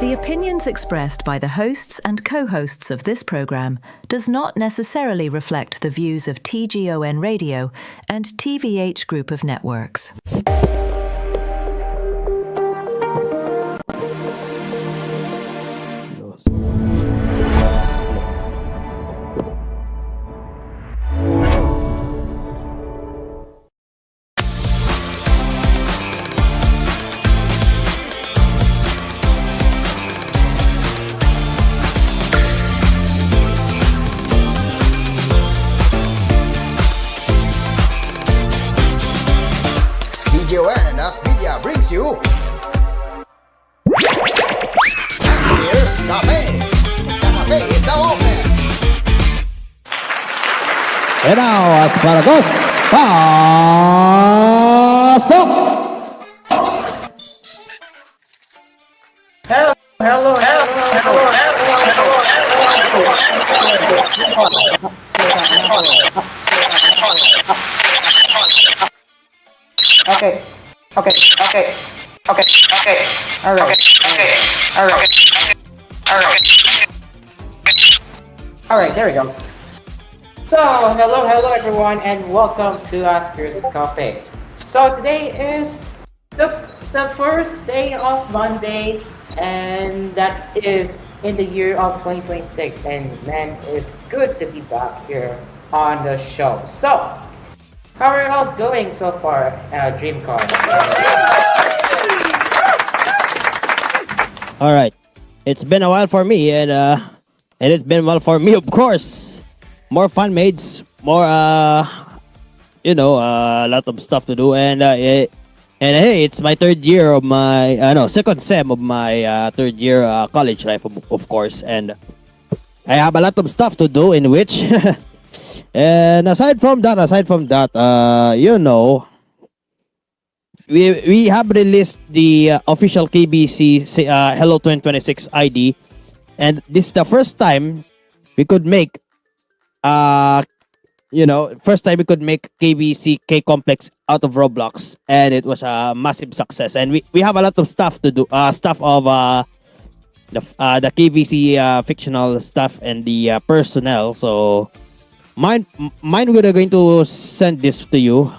The opinions expressed by the hosts and co-hosts of this program does not necessarily reflect the views of TGON Radio and TVH Group of Networks. TGON and AspMedia brings you Asphere's Cafe. The cafe is now open. And now, Asparagus, pasok! Hello. Okay. All right, there we go. So, hello everyone, and welcome to Asphere's Cafe. So today is the first day of Monday, and that is in the year of 2026. And man, it's good to be back here on the show. So, how are you all doing so far, DreamCon? All right, it's been a while for me, and it's been well for me, of course. More fun mates, more a lot of stuff to do, and hey, it's my third year of my second sem of my third year college life, of course, and I have a lot of stuff to do in which. And aside from that, we have released the official KBC Hello 2026 ID, and this is the first time we could make KBC K Complex out of Roblox, and it was a massive success. And we have a lot of stuff to do, stuff of the KBC fictional stuff and the personnel. So mine we're going to send this to you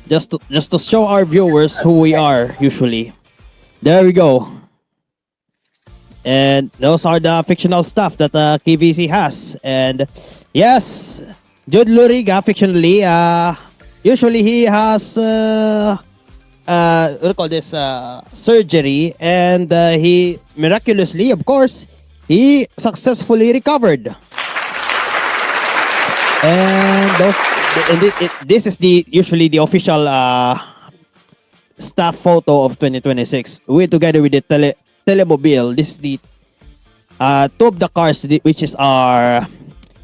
just to show our viewers who we are usually. There we go. And those are the fictional stuff that KBC has. And yes, Jude Luriga fictionally, usually he has surgery, and he miraculously, of course, he successfully recovered. And this is usually the official staff photo of 2026. We together with the Telemobile. This is the two of the cars, which is our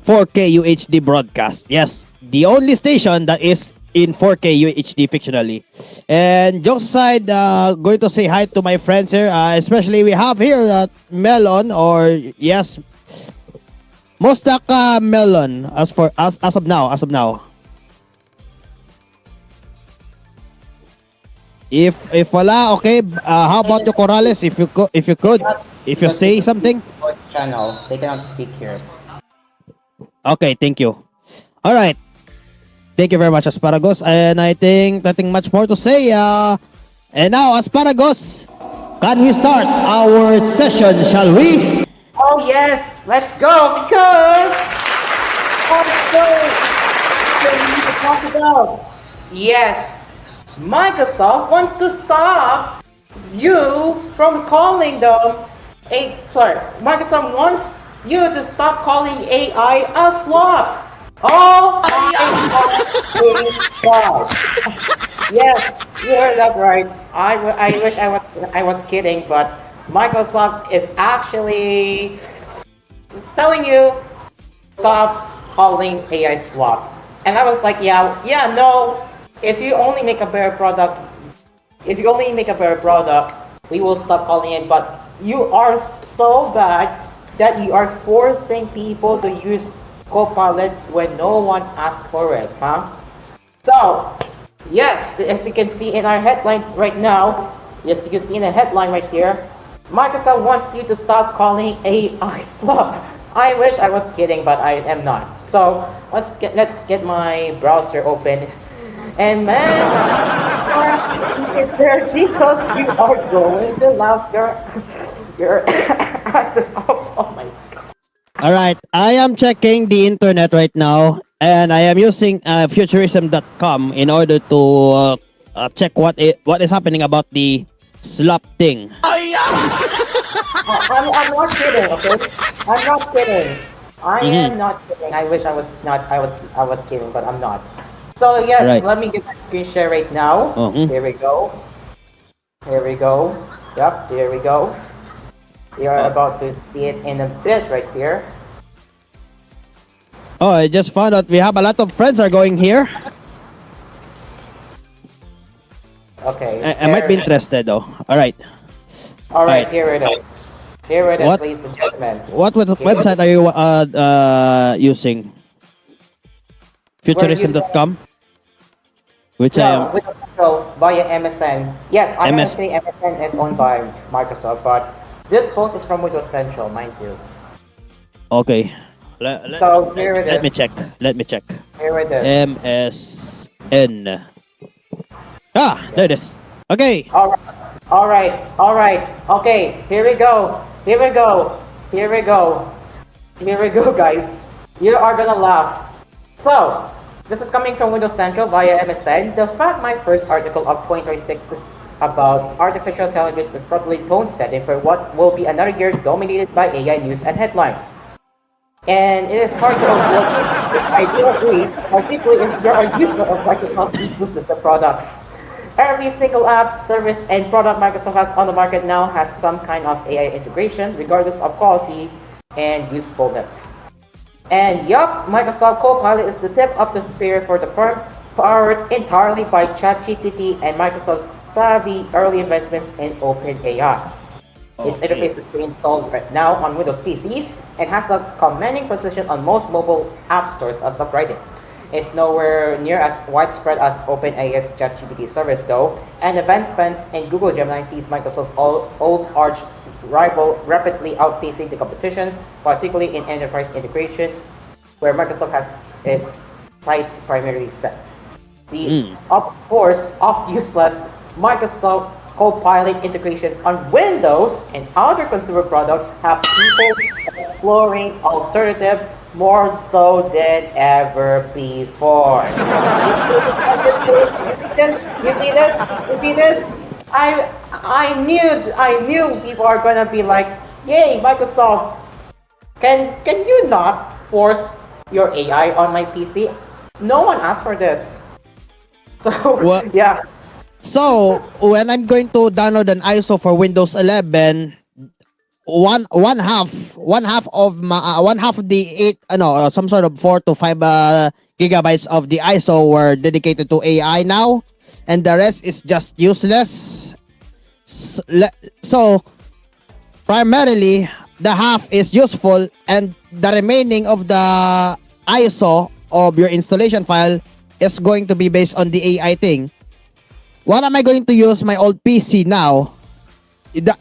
4K UHD broadcast. Yes, the only station that is in 4K UHD fictionally. And jokes aside, going to say hi to my friends here. Especially we have here Melon, or yes, Mostaka Melon as of now. If wala, okay, how about you, Corrales? If you say something. Channel, they cannot speak here. Okay, thank you. All right, thank you very much, Asparagus. And I think nothing much more to say. And now, Asparagus, can we start our session, shall we? Oh yes, let's go, because of course we need to talk about. Yes, Microsoft wants to stop you from calling them Microsoft wants you to stop calling AI a slop. Oh my God! Yes, you heard that right. I wish I was kidding, but Microsoft is actually telling you stop calling AI swap. And I was like, no. If you only make a better product, we will stop calling it. But you are so bad that you are forcing people to use Copilot when no one asked for it, huh? So, yes, as you can see in our headline right now, Yes, you can see in the headline right here. Microsoft wants you to stop calling AI slop. I wish I was kidding, but I am not. So let's get my browser open. And man, it's there because you are going to love your asses off. Oh my god. All right, I am checking the internet right now, and I am using futurism.com in order to check what is happening about the slop thing. I'm not kidding, okay? I'm not kidding. I Mm-hmm. am not kidding. I wish I was not. I was kidding, but I'm not. So All yes, right. let me get my screen share right now. Mm-hmm. Here we go. Here we go. Yep, here we go. We are about to see it in a bit right here. Oh, I just found out we have a lot of friends are going here. Okay. I might be interested though. All right. All right, Alright. here it is. Here it is, What? ladies and gentlemen. What Here- website are you using? We're using Futurism.com? Which I no, am. with control via MSN. Yes, I'm gonna MS. say MSN is owned by Microsoft, but this host is from Windows Central, mind you. Okay. So here it Let me is. check. Let me check. Here it is. MSN. Ah, there it is. Okay. All right. Okay, here we go. Here we go. Here we go. Here we go, guys. You are gonna laugh. So, this is coming from Windows Central via MSN. The fact my first article of 2026 is about artificial intelligence is probably tone setting for what will be another year dominated by AI news and headlines. And it is hard to avoid it. I do agree, particularly if you're a user of Microsoft ecosystem products. Every single app, service, and product Microsoft has on the market now has some kind of AI integration, regardless of quality and usefulness. And yup, Microsoft Copilot is the tip of the spear for the firm, powered entirely by ChatGPT and Microsoft's savvy early investments in OpenAI. Its Okay. interface is pre-installed right now on Windows PCs and has a commanding position on most mobile app stores as of writing. It's nowhere near as widespread as OpenAI's ChatGPT service though, and advancements in Google Gemini sees Microsoft's old arch rival rapidly outpacing the competition, particularly in enterprise integrations, where Microsoft has its sights primarily set. The, of course, of useless Microsoft Copilot integrations on Windows and other consumer products have people exploring alternatives more so than ever before. You see this? You see this? I knew people are gonna be like, "Yay, Microsoft! Can you not force your AI on my PC?" No one asked for this. So What? yeah. So when I'm going to download an ISO for Windows 11, one half of my one half of the some sort of 4 to 5 gigabytes of the ISO were dedicated to AI now, and the rest is just useless. So primarily the half is useful, and the remaining of the ISO of your installation file is going to be based on the AI thing. What am I going to use my old PC now?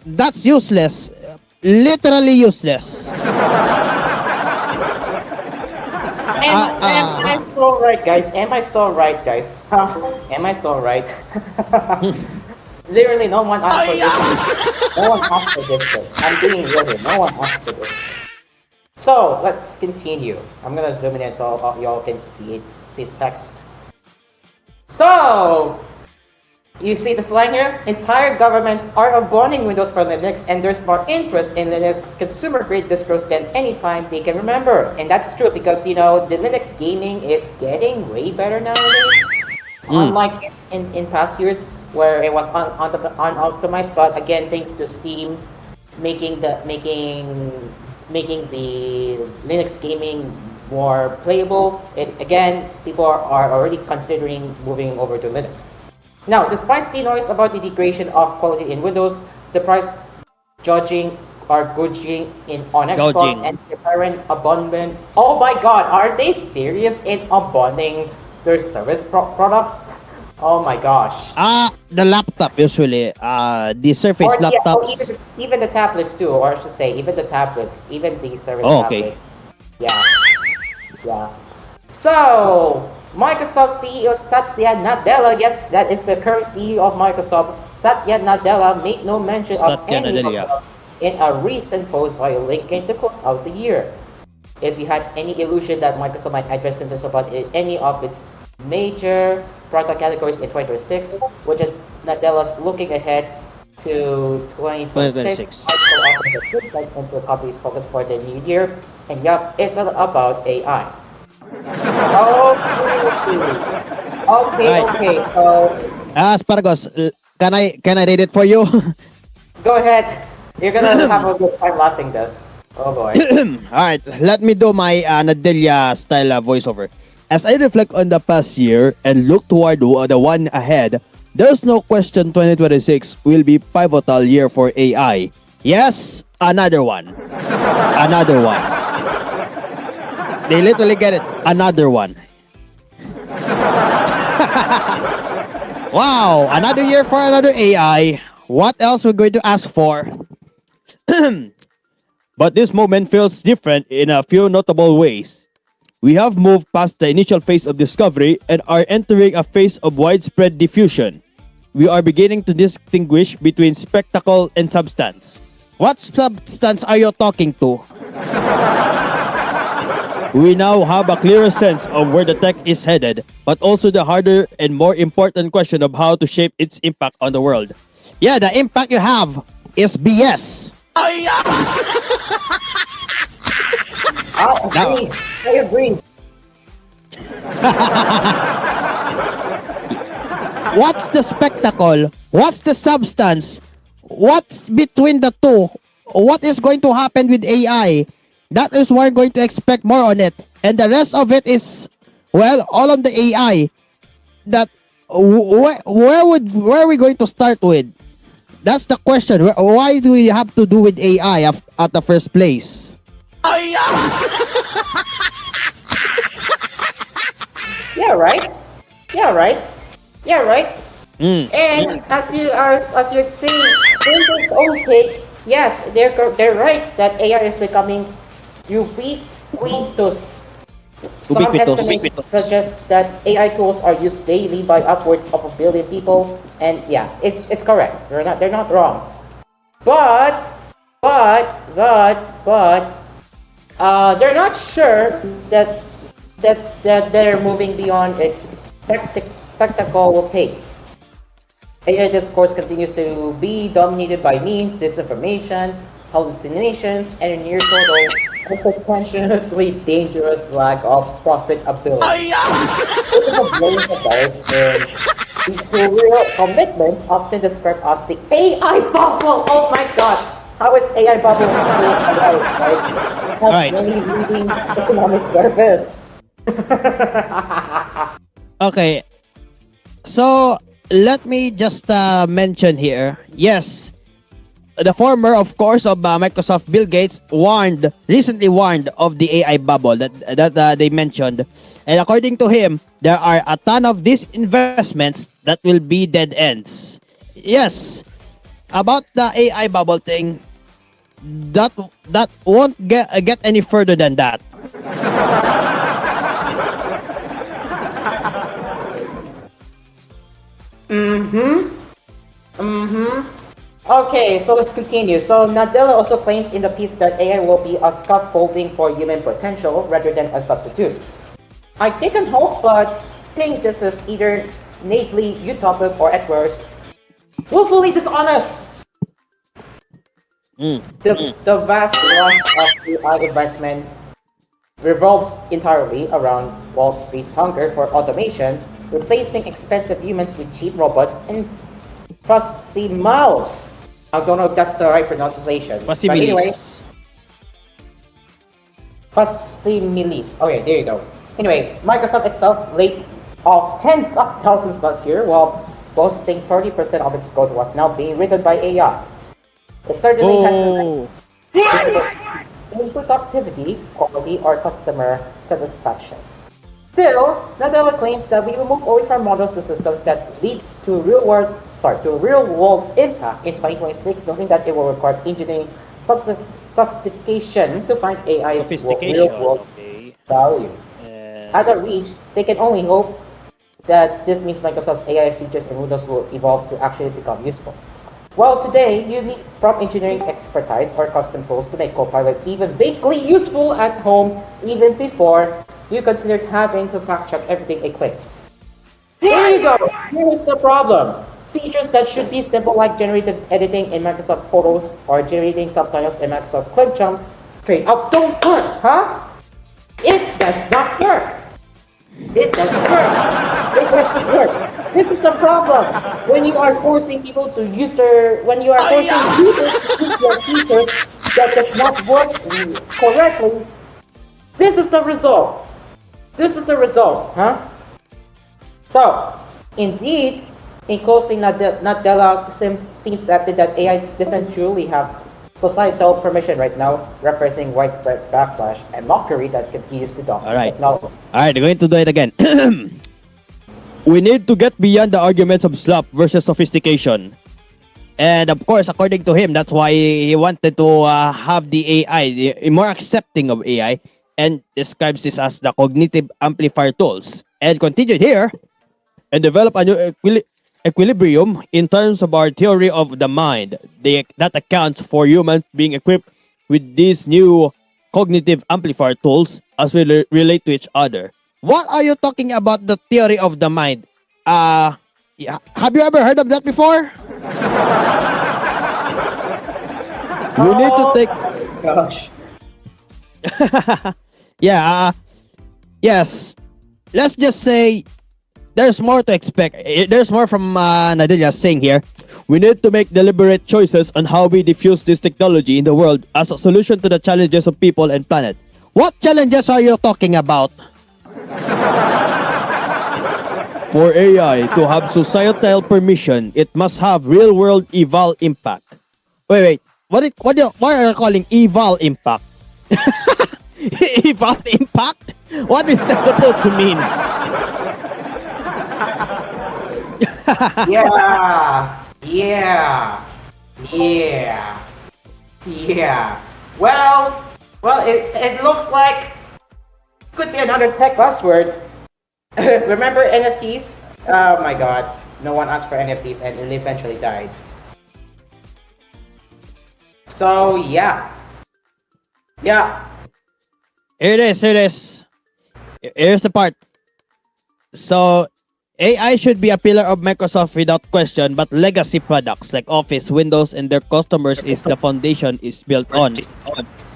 That's useless. Literally useless. Am I so right, guys? Am I so right, guys? Am I so right? Literally, no one asked for this. No one asked for this. Shit. I'm being real here. No one asked for this. So let's continue. I'm gonna zoom in so y'all can see it. See the text. So you see the line here? Entire governments are abandoning Windows for Linux, and there's more interest in Linux consumer-grade distros than any time they can remember. And that's true because, the Linux gaming is getting way better nowadays. Unlike in past years where it was unoptimized, but again, thanks to Steam making the Linux gaming more playable, people are already considering moving over to Linux. Now, despite the noise about the degradation of quality in Windows, the price gouging on Xbox Gouging. and the apparent abandonment. Oh my God, are they serious in abandoning their service products? Oh my gosh. the laptop usually, the Surface Or yeah, or laptops. even the tablets too, or I should say, even the tablets, even the service Oh, okay. tablets. Yeah, yeah. So Microsoft CEO Satya Nadella, yes, that is the current CEO of Microsoft. Satya Nadella made no mention of Satya any of Nadella. them in a recent post while linking to close out the year. If you had any illusion that Microsoft might address concerns about any of its major product categories in 2026, which is Nadella's looking ahead to 2026. 2026. Microsoft offers a good guide into the company's focus for the new year. And yup, it's all about AI. Right. Okay. So Asparagos, can I read it for you? go ahead. You're gonna have a good time laughing this. Oh boy. Alright, let me do my Nadelia style voiceover. As I reflect on the past year and look toward the one ahead, there's no question 2026 will be pivotal year for AI. Yes, another one. Another one. They literally get it. Another one. Wow, another year for another AI. What else we're going to ask for? But this moment feels different in a few notable ways. We have moved past the initial phase of discovery and are entering a phase of widespread diffusion. We are beginning to distinguish between spectacle and substance. What substance are you talking to? We now have a clearer sense of where the tech is headed, but also the harder and more important question of how to shape its impact on the world. Yeah, the impact you have is BS. I agree. I agree. What's the spectacle? What's the substance? What's between the two? What is going to happen with AI? That is we're going to expect more on it. And the rest of it is, well, all on the AI. That where are we going to start with? That's the question. Why do we have to do with AI at the first place? Yeah, right. Yeah, right. Yeah, right. Mm. And as you're saying, in their own take, yes, they're right that AI is becoming ubiquitous. Some Ubiquitous. estimates suggest that AI tools are used daily by upwards of 1 billion people, and yeah, it's correct. They're not wrong. But they're not sure that they're moving beyond its spectacle pace. AI discourse continues to be dominated by memes, disinformation, hallucinations, and a near total and potentially dangerous lack of profitability. It is a blaze of dollars in real commitments often described as the AI bubble. Oh my god! How is AI bubble still alive, right? It has Right. many leading economic service. Okay. So let me just mention here. Yes, the former, of course, of Microsoft, Bill Gates, recently warned of the AI bubble that they mentioned, and according to him, there are a ton of these investments that will be dead ends. Yes, about the AI bubble thing, that won't get any further than that. Okay, so let's continue. So Nadella also claims in the piece that AI will be a scaffolding for human potential rather than a substitute. I think and hope, but think this is either naively utopic or at worst, willfully dishonest. The vast rush of AI investment revolves entirely around Wall Street's hunger for automation, replacing expensive humans with cheap robots and fussy mouse. I don't know if that's the right pronunciation. Fussy But anyway, Milis. Facsimiles. Okay, there you go. Anyway, Microsoft itself laid off tens of thousands last year while boasting 30% of its code was now being written by AI. It certainly hasn't visible in productivity, quality, or customer satisfaction. Still, Nadella claims that we will move away from models to systems that lead to real-world impact in 2026, noting that it will require engineering sophistication to find AI's Sophistication. real-world Okay. value. And At that reach, they can only hope that this means Microsoft's AI features and Windows will evolve to actually become useful. Well, today, you need prompt engineering expertise or custom tools to make Copilot even vaguely useful at home, even before you considered having to fact check everything it clicks. Here you go. Here's the problem. Features that should be simple, like generative editing in Microsoft Photos or generating subtitles in Microsoft ClickJump, straight up don't work, huh? It does not work. It doesn't work. It doesn't work. This is the problem. When you are forcing people to use when you are forcing users to use your features that does not work correctly, this is the result. This is the result, huh? So, indeed, in closing, Nadella seems to admit that AI doesn't truly have societal permission right now, referencing widespread backlash and mockery that continues to dominate Alright. technology. Alright, going to do it again. We need to get beyond the arguments of slop versus sophistication. And of course, according to him, that's why he wanted to have the AI, more accepting of AI, and describes this as the cognitive amplifier tools. And continued here, and develop a new equilibrium in terms of our theory of the mind. That accounts for humans being equipped with these new cognitive amplifier tools as we relate to each other. What are you talking about, the theory of the mind? Yeah. Have you ever heard of that before? We need to take... Gosh. Yeah, yes. Let's just say there's more to expect. There's more from Nadella saying here. We need to make deliberate choices on how we diffuse this technology in the world as a solution to the challenges of people and planet. What challenges are you talking about? For AI to have societal permission, it must have real-world eval impact. Wait. What are you calling eval impact? Eval impact? What is that supposed to mean? Yeah. Well, it looks like could be another tech buzzword. Remember NFTs? Oh my god, no one asked for NFTs and it eventually died. So yeah. Here it is. Here's the part. So, AI should be a pillar of Microsoft without question, but legacy products like Office, Windows, and their customers is the foundation is built on.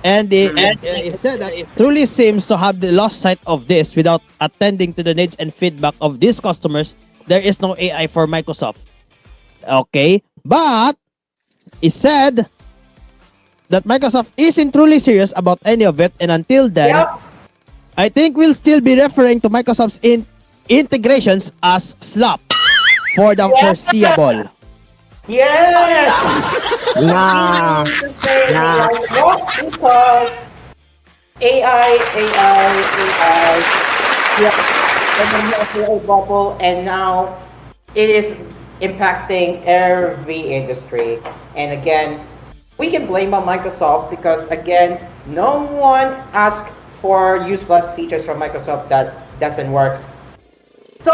And it said that it truly seems to have lost sight of this without attending to the needs and feedback of these customers. There is no AI for Microsoft. Okay? But, it said that Microsoft isn't truly serious about any of it, and until then, I think we'll still be referring to Microsoft's integrations as slop for the foreseeable. Yes! Nah. Because AI, yeah, bubble, and now it is impacting every industry. And again, we can blame on Microsoft because again, no one asked for useless features from Microsoft that doesn't work. So,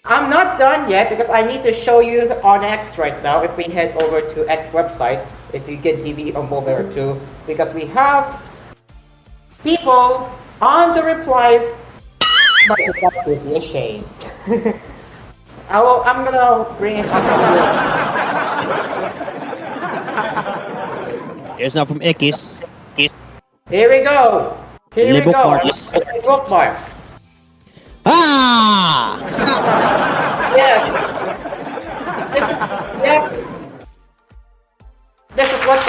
I'm not done yet because I need to show you on X right now. If we head over to X website, if you get DB on mobile or two, because we have people on the replies. Microsoft would be ashamed. I'm gonna bring it up. Here's now from X. Here we go. Bookmarks. Bookmarks. Ah! Yes. This is This is what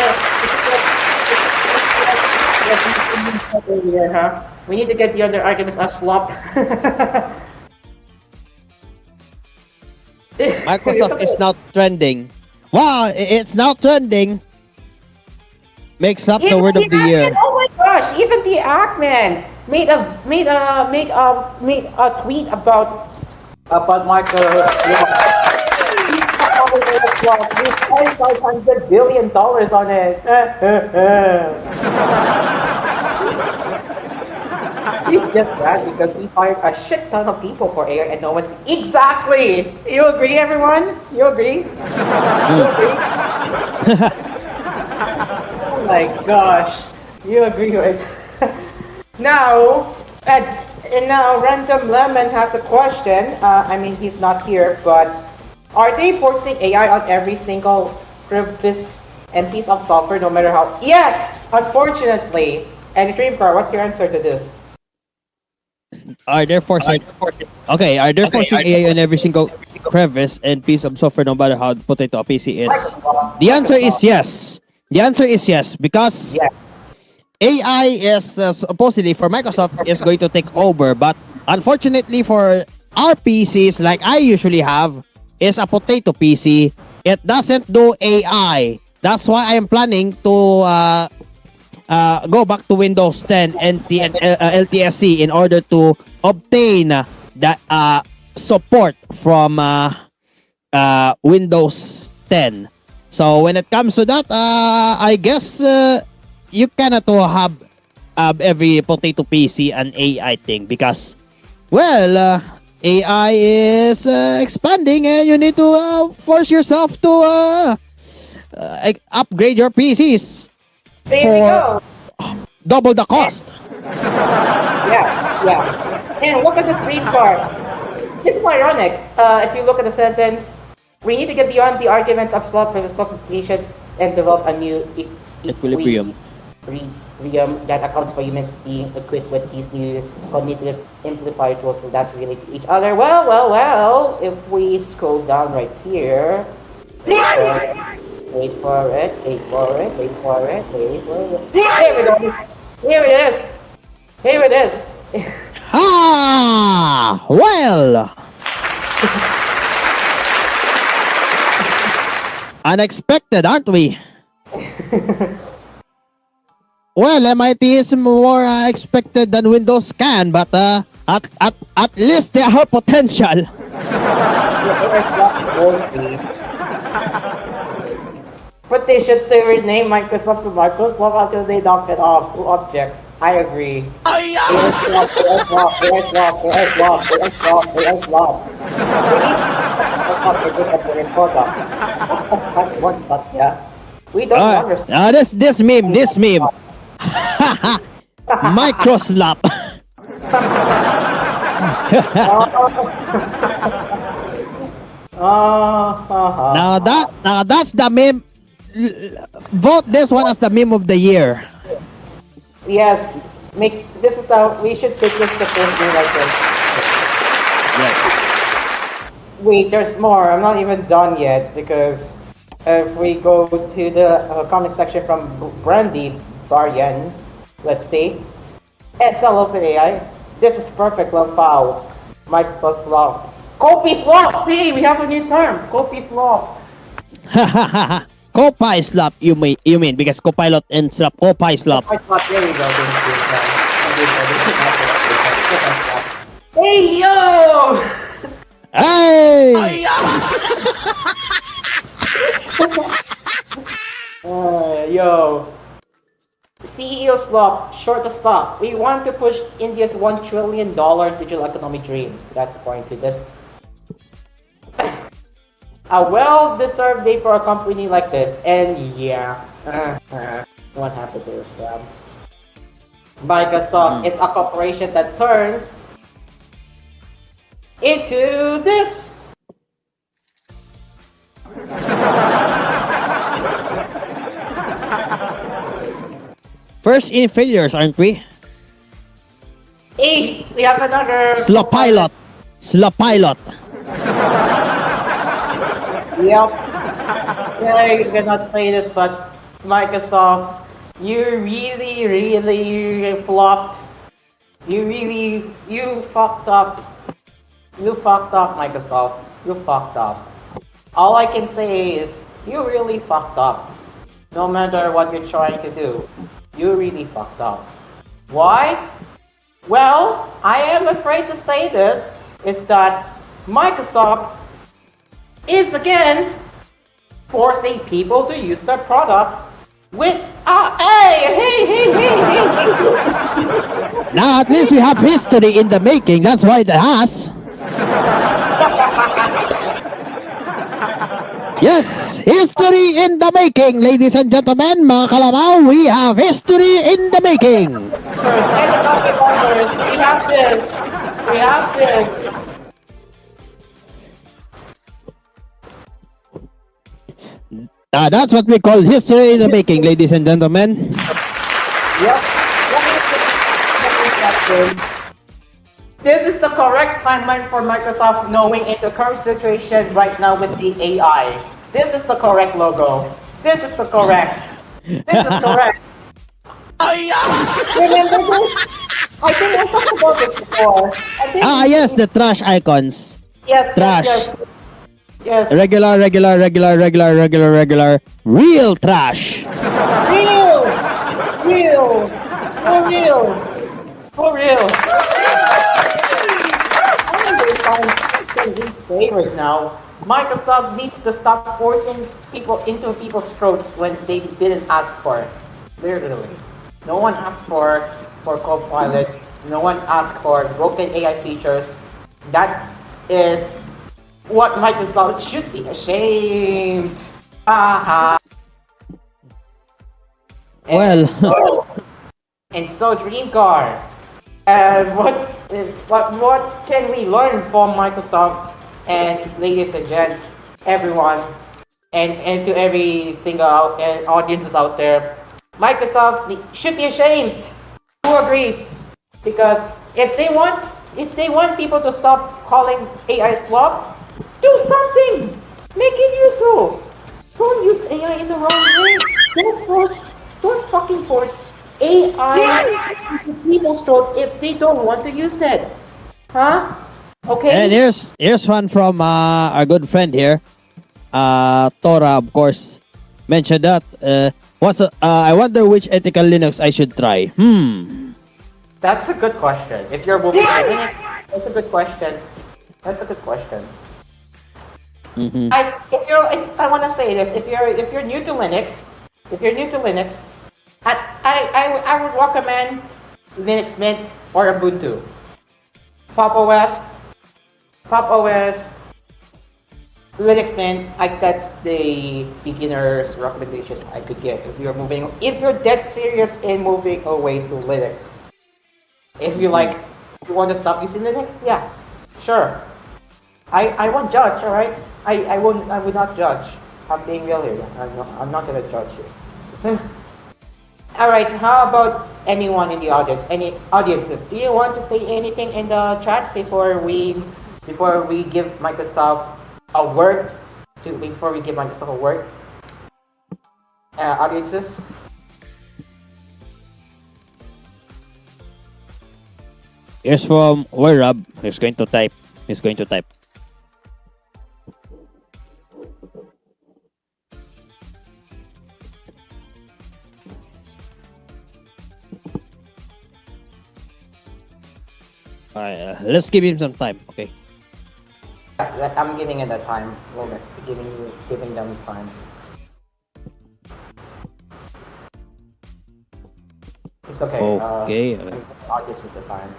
earlier, huh? We need to get beyond their arguments as slop. Microsoft is now trending. Wow, it's now trending. Makes up the word of the year. Oh my gosh, even the Ackman. made a tweet about Marcos. He spent $500 billion on it. He's just mad because he fired a shit ton of people for AI and no one's exactly. You agree, everyone? You agree? You agree? Oh my gosh, you agree with? Now, and now Random Lemon has a question. I mean, he's not here, but are they forcing AI on every single crevice and piece of software, no matter how? Yes, unfortunately. And Dreamcar, what's your answer to this? Are they forcing? Okay, are they forcing AI on every single crevice and piece of software, no matter how potato a PC is? The answer is yes. The answer is yes, because Yeah. AI is supposedly for Microsoft is going to take over, but unfortunately for our PCs, like I usually have, is a potato PC. It doesn't do AI. That's why I am planning to go back to Windows 10 and LTSC in order to obtain that support from Windows 10. So when it comes to that, I guess you cannot have every potato PC an AI thing because, well, AI is expanding and you need to force yourself to upgrade your PCs There we go. double the cost. Yeah. And look at the stream card. This is ironic. If you look at the sentence, we need to get beyond the arguments of slot versus sophistication and develop a new Equilibrium. equilibrium that accounts for humans being equipped with these new cognitive amplifier tools so that's related to each other. Well. If we scroll down right here, wait for it. Here it is. Well. Unexpected, aren't we? Well, MIT is more expected than Windows can, but at least they have potential. But they should rename Microsoft to Microsoft until they knock it off to objects. I agree. We don't understand. This meme. Microslap. Now that's the meme. Vote this one as the meme of the year. Yes, we should pick this the first name like this. Yes. Wait, there's more. I'm not even done yet because if we go to the comment section from Brandy Baryan, let's see. It's a OpenAI. This is perfect love foul. Microsoft's law. Copy's law. See, we have a new term. Copy's law. Copy slap, you mean because Copilot and slap Copy slap. There we go. Hey yo! Hey! Yo. CEO slop, short to stop. We want to push India's $1 trillion digital economic dream. That's according to this. A well-deserved day for a company like this. And yeah, what happened to them? Microsoft is a corporation that turns into this. First in failures, aren't we? Hey, we have another Slop pilot. Yep. Yeah, you cannot say this, but Microsoft, you really flopped. You fucked up. You fucked up, Microsoft. You fucked up. All I can say is, you really fucked up. No matter what you're trying to do, you really fucked up. Why? Well, I am afraid to say this is that Microsoft is again forcing people to use their products with hey. Now at least we have history in the making. That's why it has. Yes, history in the making, ladies and gentlemen, mga kalabaw, we have history in the making. First, and the coffee lovers, we have this. We have this. That's what we call history in the making, ladies and gentlemen. Yep. This is the correct timeline for Microsoft knowing in the current situation right now with the AI. This is the correct logo. This is the correct. This is correct. Remember this? I think I talked about this before. Yes, the trash icons. Yes, Trash. Yes. Regular. Real trash. Real. For real. Something we say right now. Microsoft needs to stop forcing people into people's throats when they didn't ask for it. Literally. No one asked for Copilot. No one asked for broken AI features. That is what Microsoft should be ashamed. Haha. Well. And so Dreamcar. What can we learn from Microsoft? And ladies and gents, everyone, and to every single audiences out there, Microsoft should be ashamed. Who agrees? Because if they want people to stop calling AI slop, do something. Make it useful. Don't use AI in the wrong way. Don't fucking force AI into people's throat if they don't want to use it. Huh? Okay. And here's one from our good friend here. Tora, of course, mentioned that. I wonder which ethical Linux I should try. That's a good question. If you're moving to Linux, that's a good question. Mm-hmm. Guys, I want to say this. If you're new to Linux, I would recommend Linux Mint or Ubuntu. Pop OS, Linux Mint, that's the beginner's recommendations I could give if you're dead serious in moving away to Linux. If you want to stop using Linux, yeah, sure. I won't judge, alright? I would not judge. I'm being real here. I'm not gonna judge you. Alright, how about anyone in the audience? Any audiences? Do you want to say anything in the chat before we give Microsoft a word? Audiences? Here's from Rob. He's going to type. Let's give him some time, okay? I'm giving it a time. Moment. Giving them time. It's okay. Okay. Audience is the time.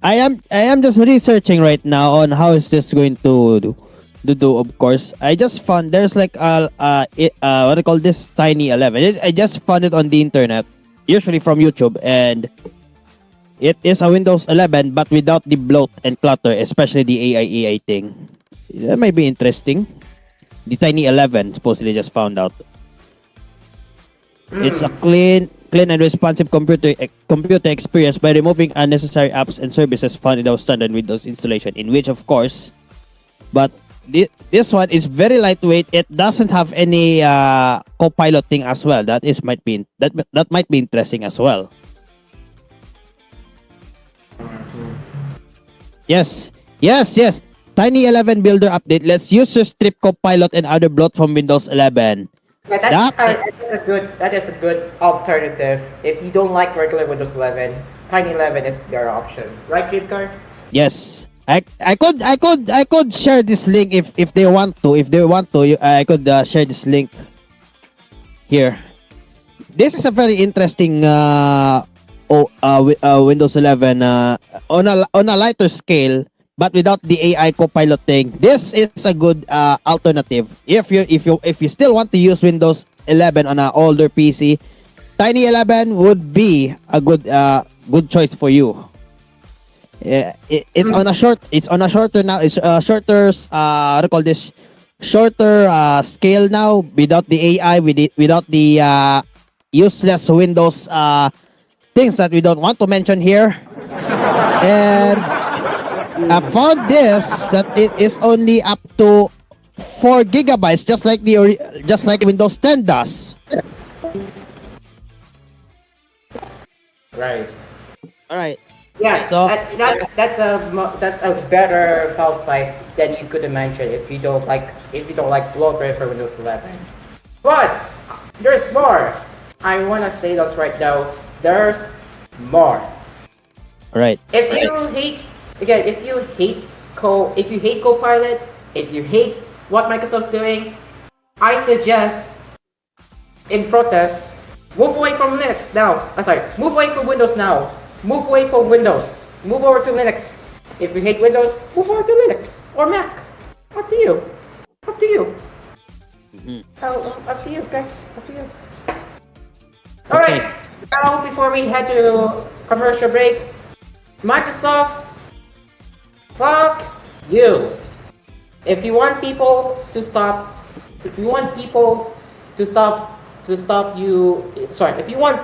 I am just researching right now on how is this going to do. Of course, I just found there's what I call this Tiny 11. I just found it on the internet, usually from YouTube, and it is a Windows 11 but without the bloat and clutter, especially the AI thing. That might be interesting. The Tiny 11 supposedly just found out. It's a clean and responsive computer experience by removing unnecessary apps and services found in our standard Windows installation, in which, of course, but this one is very lightweight. It doesn't have any Copilot thing as well. That might be interesting as well. Yes. Tiny 11 Builder update. Let's use to strip Copilot and other bloat from Windows 11. Yeah, that is a good alternative. If you don't like regular Windows 11, Tiny 11 is their option, right, Kidkar? Yes. I could share this link if they want to. If they want to, I could share this link here. This is a very interesting Windows 11 on a lighter scale, but without the AI Copilot thing. This is a good alternative. If you still want to use Windows 11 on an older PC, Tiny 11 would be a good choice for you. It's on a shorter now. It's shorter. What do you call this? Shorter scale now, without the AI, without the useless Windows things that we don't want to mention here. And I found this that it is only up to 4 gigabytes, just like Windows 10 does. Right. All right. Yeah, So- that's a better file size than you could imagine if you don't like bloatware for Windows 11. But there's more. I wanna say this right now. There's more. All right. If you hate Copilot, if you hate what Microsoft's doing, I suggest in protest, move away from Linux now. Move away from Windows now. Move away from Windows. Move over to Linux. If you hate Windows, move over to Linux or Mac. Up to you. Up to you. Up to you, guys. Up to you. Alright. Now, before we head to commercial break, Microsoft, fuck you. If you want people to stop you, if you want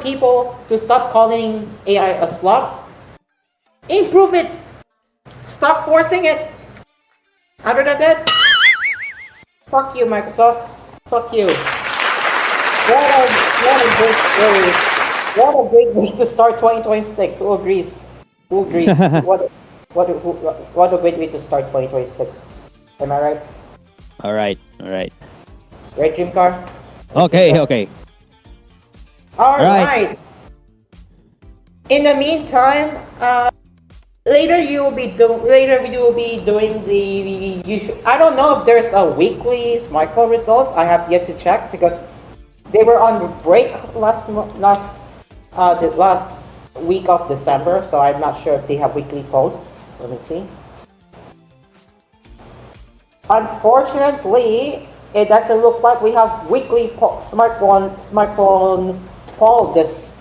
people to stop calling AI a slop, improve it. Stop forcing it. Other than that, fuck you, Microsoft. Fuck you. What a great way to start 2026. Who agrees? What a great way to start 2026. Am I right? All right. Right, Jim Car? Okay. All Right. right. In the meantime, later we will be doing the usual. I don't know if there's a weekly smartphone results. I have yet to check because they were on break the last week of December, so I'm not sure if they have weekly posts. Let me see. Unfortunately, it doesn't look like we have weekly smartphone poll this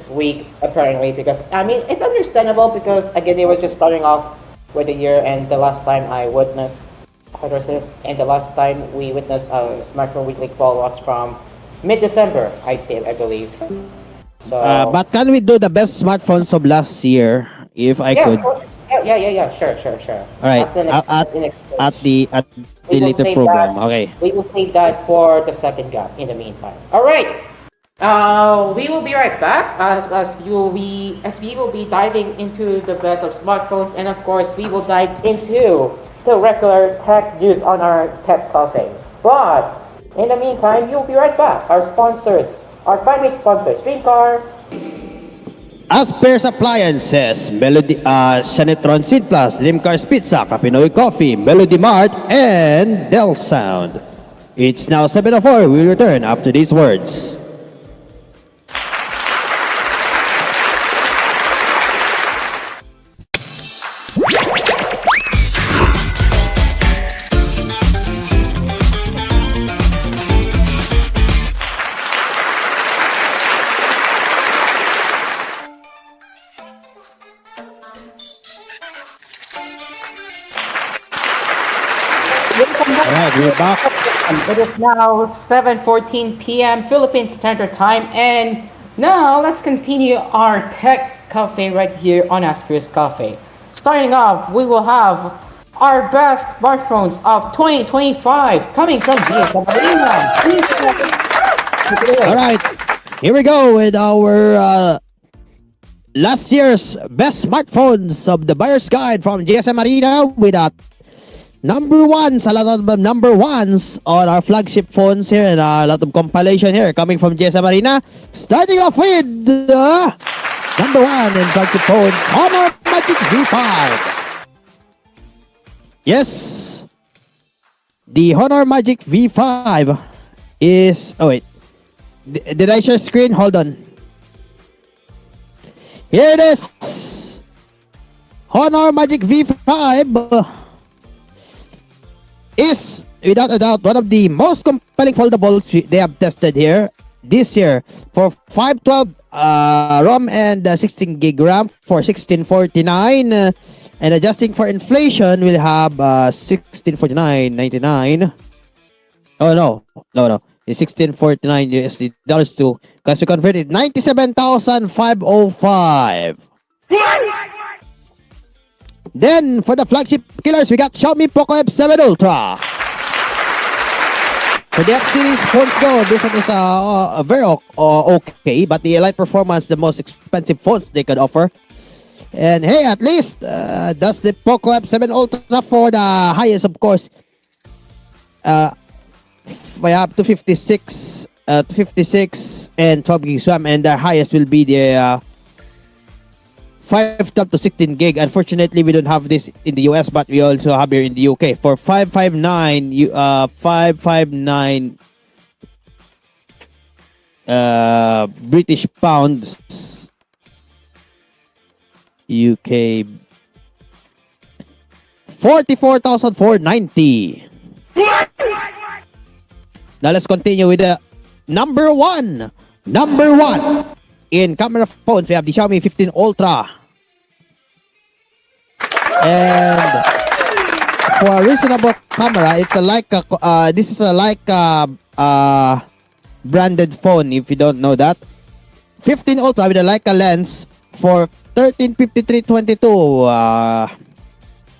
week, apparently, because I mean it's understandable because again they were just starting off with the year, and the last time we witnessed a smartphone weekly poll was from mid-December, I believe. So But can we do the best smartphones of last year, if I could? Sure. All right. At the We will later save program. that. Okay. We will save that for the second gap in the meantime. All right. We will be right back as we will be diving into the best of smartphones, and of course we will dive into the regular tech news on our Tech Cafe. But in the meantime, you'll be right back. Our sponsors, our 5-week sponsors, Streamcar, Asphere Appliances, Melody, Shanetron Seed Plus, Dreamcars Pizza, Kapinoy Coffee, Melody Mart, and Dell Sound. It's now 7:04. We'll return after these words. Alright, we're back. It is now 7:14 p.m. Philippine Standard Time, and now let's continue our Tech Cafe right here on Asphere's Cafe. Starting off, we will have our best smartphones of 2025 coming from GSM Arena. Alright, here we go with our last year's best smartphones of the buyer's guide from GSM Arena with number ones, a lot of number ones on our flagship phones here, and a lot of compilation here coming from GSM Arena. Starting off with Number 1 in flagship phones, Honor Magic V5. Yes, the Honor Magic V5 is... Oh wait, did I share screen? Hold on. Here it is. Honor Magic V5 is, without a doubt, one of the most compelling foldables they have tested here this year for 512 ROM and 16 gig RAM for 1649, and adjusting for inflation we'll have 1649.99. Oh no, it's 1649 USD dollars too, because we converted 97,505. Then for the flagship killers, we got Xiaomi Poco F7 Ultra. For the F series phones go, this one is very okay, but the Elite Performance, the most expensive phones they could offer. And hey, at least that's the Poco F7 Ultra for the highest, of course. We have 256 and 12 gigs RAM, and the highest will be the 512 to 16 gig. Unfortunately, we don't have this in the US, but we also have here in the UK for 559 British pounds. UK 44,490. Now let's continue with the number one in camera phones. We have the Xiaomi 15 Ultra. And for a reasonable camera, it's a Leica. This is a Leica branded phone, if you don't know that. 15 Ultra with a Leica lens for 1353.22.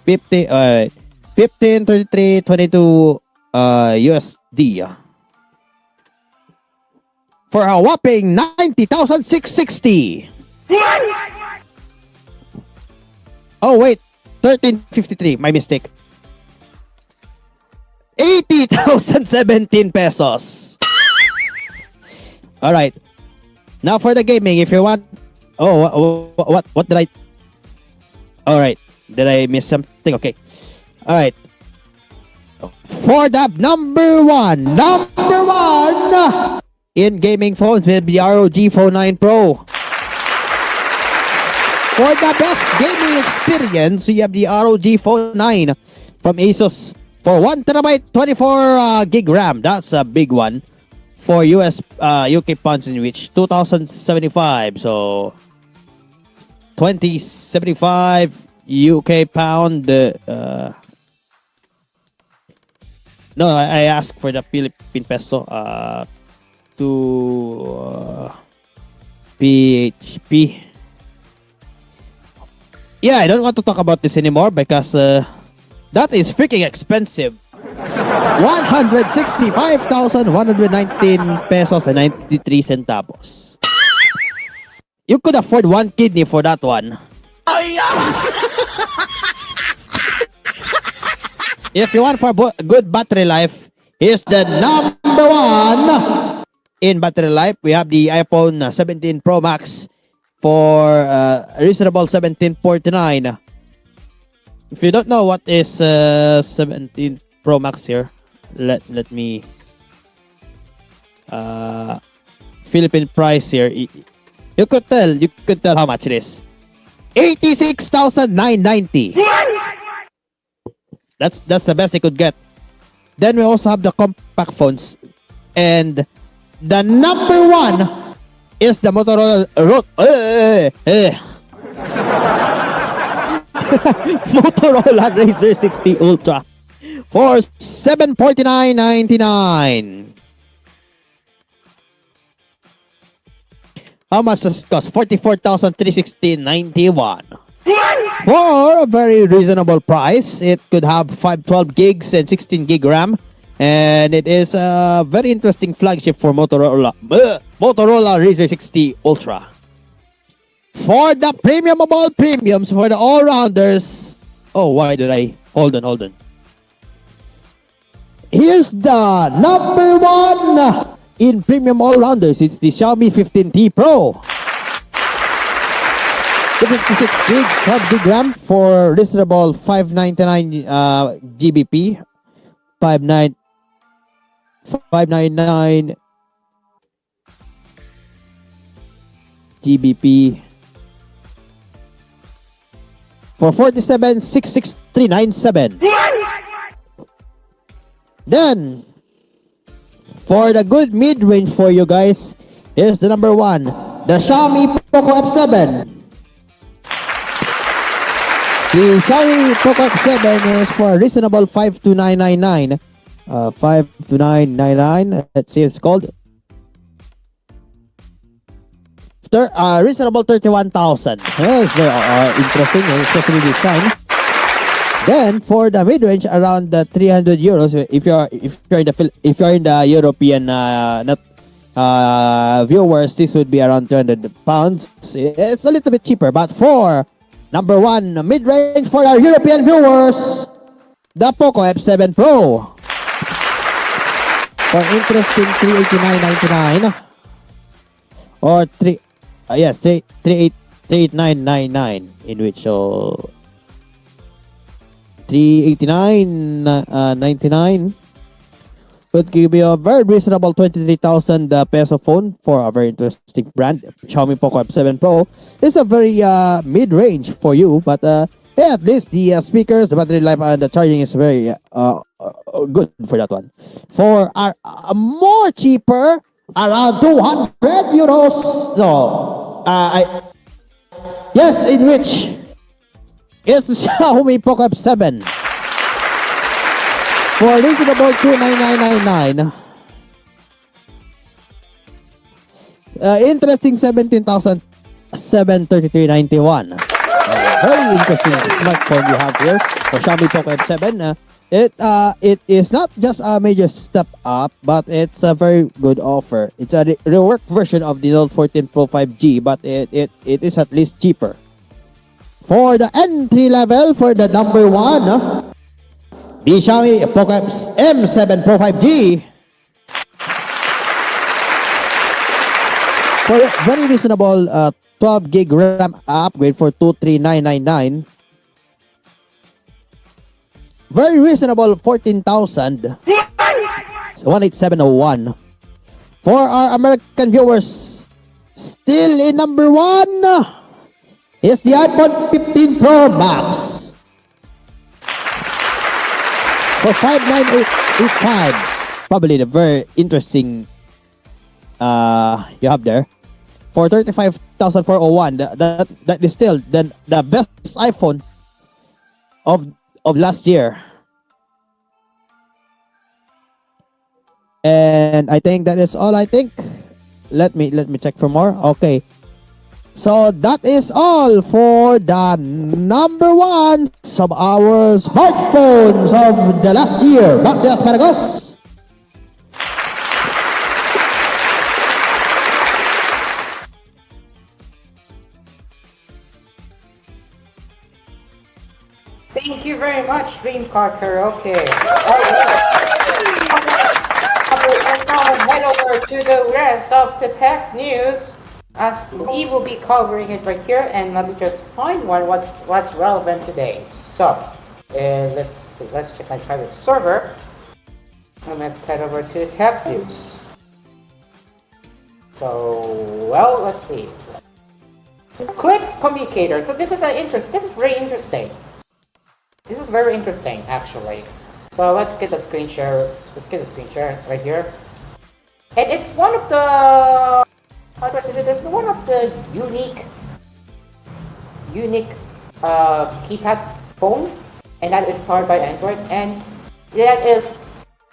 1533.22 USD. For a whopping 90,660. Oh wait, 1353. My mistake. 80,017 pesos. All right. Now for the gaming, if you want. Oh, what did I? All right. Did I miss something? Okay. All right. For the number one in gaming phones will be ROG Phone 9 Pro. For the best gaming experience, we have the ROG Phone 9 from Asus for 1TB 24 gig RAM. That's a big one for UK pounds, in which 2075. So 2075 UK pound. No, I asked for the Philippine peso to PHP. Yeah, I don't want to talk about this anymore because that is freaking expensive. 165,119 pesos and 93 centavos. You could afford one kidney for that one. If you want for good battery life, here's the number one in battery life. We have the iPhone 17 Pro Max for reasonable 1749. If you don't know what is 17 Pro Max here, let me Philippine price here. You could tell how much it is. 86,990. That's the best they could get. Then we also have the compact phones, and the number one is the Motorola Motorola Razr 60 Ultra for 749.99. How much does it cost? 44,316.91. For a very reasonable price. It could have 512 gigs and 16 gig RAM, and it is a very interesting flagship for Motorola Razr 60 Ultra. For the premium of all premiums, for the all-rounders. Oh, why did I? Hold on. Here's the number one in premium all-rounders. It's the Xiaomi 15T Pro. 256 gig, 12 gig RAM for reasonable 599 GBP, 599 GBP for 47,66397. Then, for the good mid-range for you guys, here's the number one, the Xiaomi Poco F7. The Xiaomi Poco F7 is for a reasonable 52999. 52999. Let's see, it's called. Reasonable 31,000. It's very interesting, especially design. Then for the mid-range, around the 300 euros. If you're in the European viewers, this would be around 200 pounds. It's a little bit cheaper, but for number one mid-range for our European viewers, the Poco F7 Pro for interesting 389.99 or 389.99, in which 389.99 would give you a very reasonable 23,000 peso phone for a very interesting brand. Xiaomi Poco F7 Pro is a very mid-range for you, but at least the speakers, the battery life, and the charging is very good for that one. For more cheaper, around 200 euros. So, yes, in which is Xiaomi Poco F7 for reasonable 29999. Interesting 17,733.91. Very interesting smartphone you have here for Xiaomi Poco F7. It is not just a major step up, but it's a very good offer. It's a reworked version of the Note 14 Pro 5G, but it is at least cheaper. For the entry level, for the number one, the Xiaomi Poco M7 Pro 5G for a very reasonable 12 gig RAM upgrade for 23999. Very reasonable 14,000. 18701. For our American viewers, still in number one is the iPhone 15 Pro Max for 59885. Probably the very interesting you have there for 35,401. That is still the best iPhone of last year. And I think that is all. I think let me check for more. Okay, so that is all for the number one of our smartphones of the last year. Back to Asparagus. Thank you very much, Dream Car Karaoke. Let's now head over to the rest of the tech news, as we will be covering it right here, and let me just find what's relevant today. So, let's check my private server, and let's head over to the tech news. So, well, let's see. Clicks communicator. So this is very interesting. This is very interesting, actually. So let's get the screen share. Let's get the screen share right here. And it's one of the unique keypad phone, and that is powered by Android, and that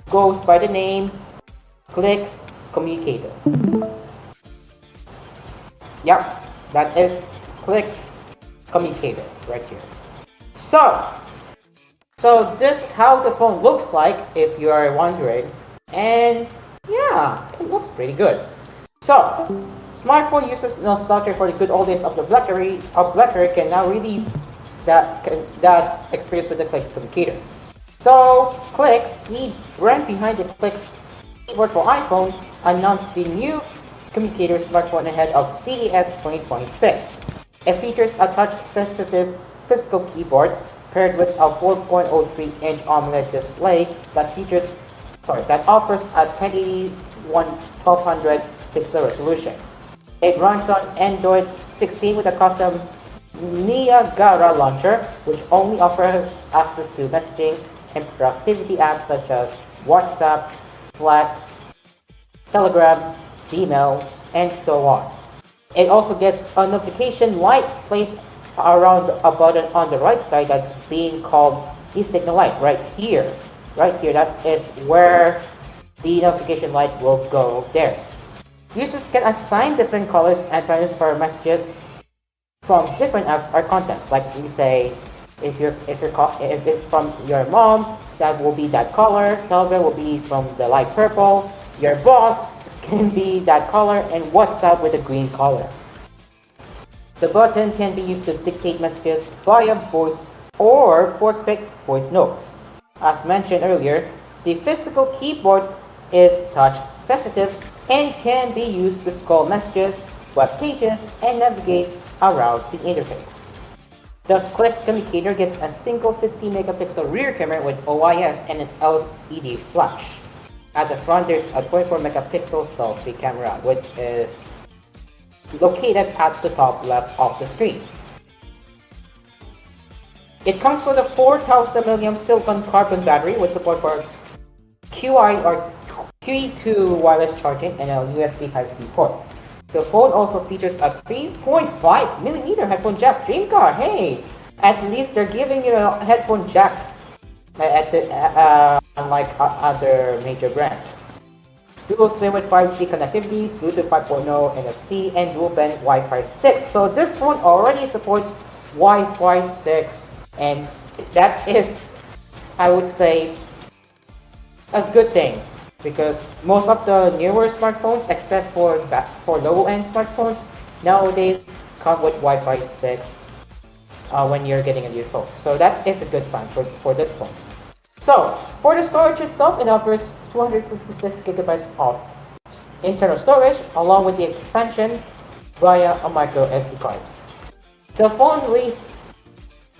goes by the name Clicks Communicator. Yep, that is Clicks Communicator right here. So this is how the phone looks like, if you are wondering, and yeah, it looks pretty good. So, smartphone users nostalgia for the good old days of the BlackBerry can now relive that experience with the Clicks communicator. So, Clicks, the brand behind the Clicks keyboard for iPhone, announced the new communicator smartphone ahead of CES 2026. It features a touch-sensitive physical keyboard paired with a 4.03-inch AMOLED display that offers a 1080 1200 pixel resolution. It runs on Android 16 with a custom Niagara launcher, which only offers access to messaging and productivity apps such as WhatsApp, Slack, Telegram, Gmail, and so on. It also gets a notification light placed around a button on the right side that's being called the signal light right here. Right here, that is where the notification light will go there. Users can assign different colors and transfer messages from different apps or contents. Like we say, if it's from your mom, that will be that color. Telegram will be from the light purple. Your boss can be that color, and WhatsApp with a green color. The button can be used to dictate messages via voice or for quick voice notes. As mentioned earlier, the physical keyboard is touch sensitive and can be used to scroll messages, web pages, and navigate around the interface. The Clicks communicator gets a single 50 megapixel rear camera with OIS and an LED flash. At the front, there's a 24 megapixel selfie camera, which is located at the top left of the screen. It comes with a 4000 mAh silicon carbon battery with support for QI or QE2 wireless charging and a USB Type-C port. The phone also features a 3.5mm headphone jack. Dreamcar, hey! At least they're giving you a headphone jack unlike other major brands. Dual SIM with 5G connectivity, Bluetooth 5.0, NFC, and dual band Wi-Fi 6. So this one already supports Wi-Fi 6, and that is, I would say, a good thing, because most of the newer smartphones, except for low-end smartphones, nowadays come with Wi-Fi 6 when you're getting a new phone. So that is a good sign for this phone. So for the storage itself, it offers 256 gigabytes of internal storage, along with the expansion via a micro SD card. The phone weighs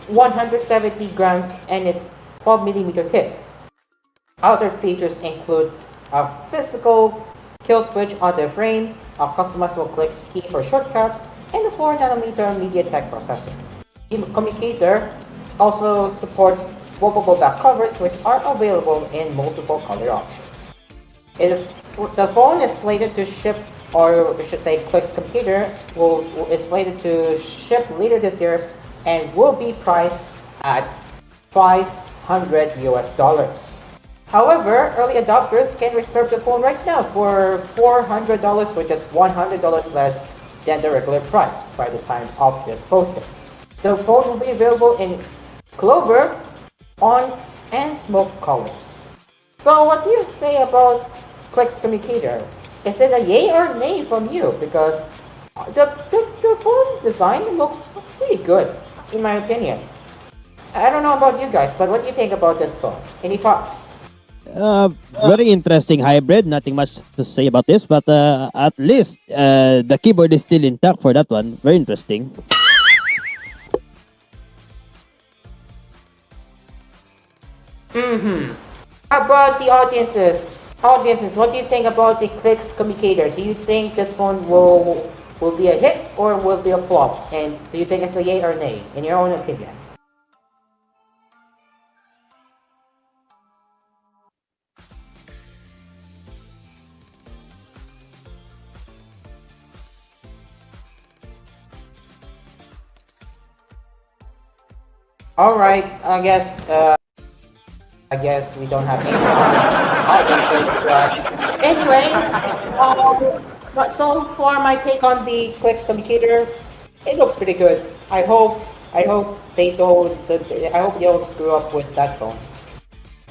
170 grams and it's 12mm thick. Other features include a physical kill switch on the frame, a customizable click key for shortcuts, and a 4nm MediaTek processor. The communicator also supports swappable back covers, which are available in multiple color options. The phone is slated to ship, or I should say, Clicks computer is slated to ship later this year and will be priced at $500 US. However, early adopters can reserve the phone right now for $400, which is $100 less than the regular price by the time of this posting. The phone will be available in Clover, Onyx, and Smoke colors. So what do you say about Clicks communicator? Is it a yay or nay from you? Because the phone design looks pretty good, in my opinion. I don't know about you guys, but what do you think about this phone? Any thoughts? Very interesting hybrid. Nothing much to say about this, but at least the keyboard is still intact for that one. Very interesting. How about the audiences? Audiences, what do you think about the Clicks communicator? Do you think this phone will be a hit or will be a flop? And do you think it's a yay or nay, in your own opinion? All right, I guess we don't have any audiences, but anyway, but so far my take on the Clicks communicator, it looks pretty good. I hope they don't screw up with that phone.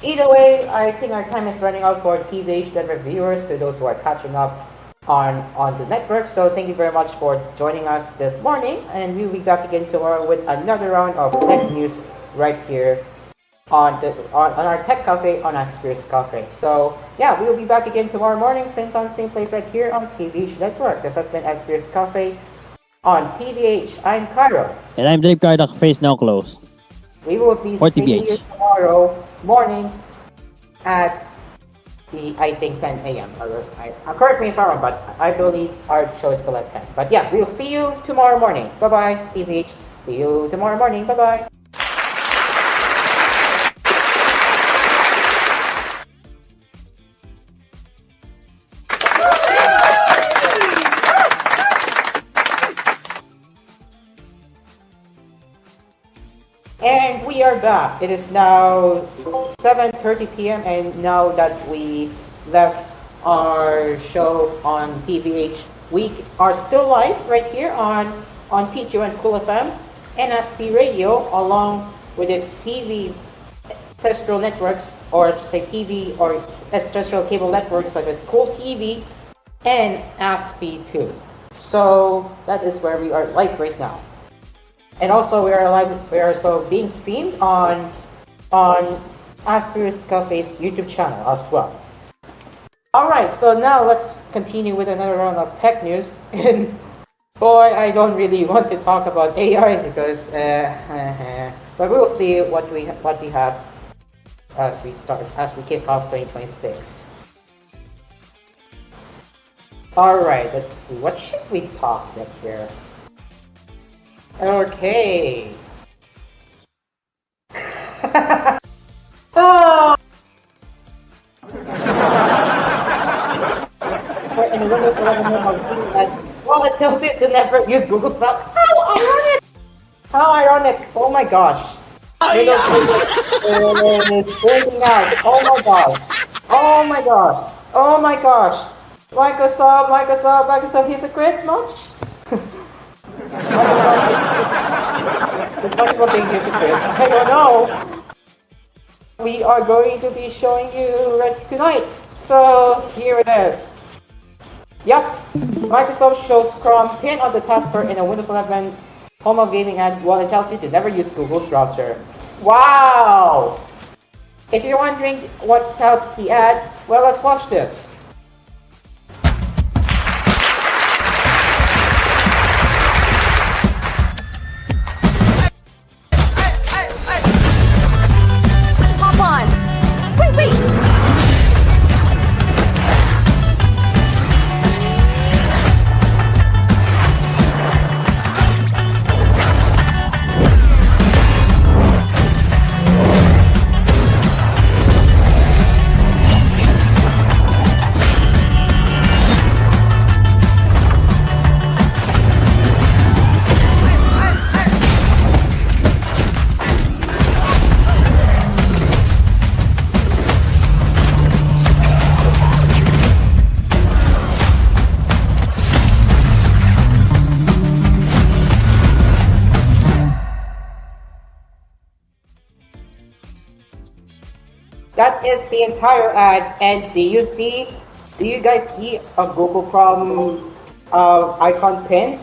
Either way, I think our time is running out for TVH Denver viewers, to those who are catching up on the network. So thank you very much for joining us this morning, and we'll be back again tomorrow with another round of tech news right here on our Tech Cafe on Asphere's Cafe. So yeah, we'll be back again tomorrow morning, same time, same place, right here on TVH Network. This has been Asphere's Cafe. on TVH. I'm Cairo. And I'm Dave Cardock, face now closed. We will be For seeing you TBH. tomorrow morning at I think 10 a.m. Correct me if I'm wrong, but I believe our show is still at 10. But yeah, we'll see you tomorrow morning. Bye bye, TVH. See you tomorrow morning. Bye bye. And we are back. It is now 7:30 p.m. and now that we left our show on TVH, we are still live right here on TGON Cool FM and Asphere Radio along with its TV terrestrial networks or say TV or terrestrial cable networks such as Cool TV and Aspie 2. So that is where we are live right now. And also we are live. We are also being streamed on Asphere's Cafe's YouTube channel as well. All right, so now let's continue with another round of tech news. And boy, I don't really want to talk about AI because, but we will see what we have as we kick off 2026. All right, let's see. What should we talk about here? Okay. Oh! In Windows 11 well, it tells you to never use Google Sprout. How ironic! How ironic! Oh my gosh! Windows is breaking out. Oh my gosh! Oh my gosh! Oh my gosh! Microsoft hypocrite much? It's not something hypocrite. I don't know. We are going to be showing you right tonight. So here it is. Yep, Microsoft shows Chrome pinned on the taskbar in a Windows 11 home of gaming ad while it tells you to never use Google's browser. Wow! If you're wondering what touts the ad, well, let's watch this. That is the entire ad, and do you guys see a Google Chrome icon pin?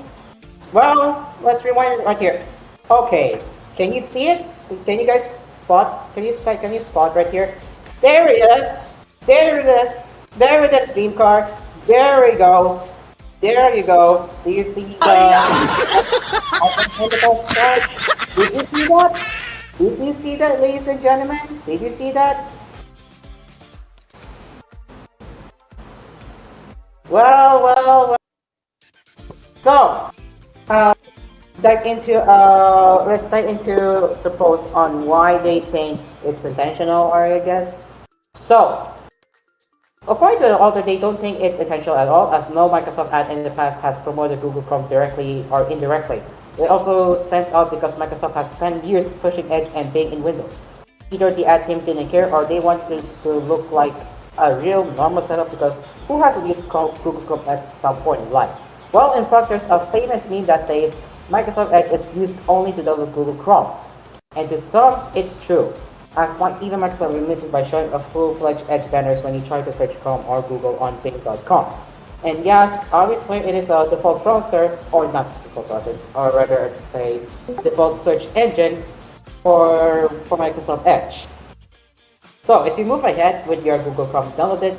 Well, let's rewind it right here. Okay, can you see it? Can you guys spot? Can you spot right here? There it is. There it is. There it is, Beam Car. There we go. There you go. Do you see the? Did you see that? Did you see that, ladies and gentlemen? Did you see that? Well. So, let's dive into the post on why they think it's intentional, or I guess. So, according to the author, they don't think it's intentional at all, as no Microsoft ad in the past has promoted Google Chrome directly or indirectly. It also stands out because Microsoft has spent years pushing Edge and Bing in Windows. Either the ad team didn't care or they wanted to look like a real normal setup because who hasn't used Google Chrome at some point in life? Well, in fact, there's a famous meme that says Microsoft Edge is used only to download Google Chrome. And to some, it's true, as even Microsoft admits it by showing a full-fledged Edge banners when you try to search Chrome or Google on Bing.com. And yes, obviously it is a default browser, or not default browser, or rather say default search engine for Microsoft Edge. So if you move ahead with your Google Chrome download,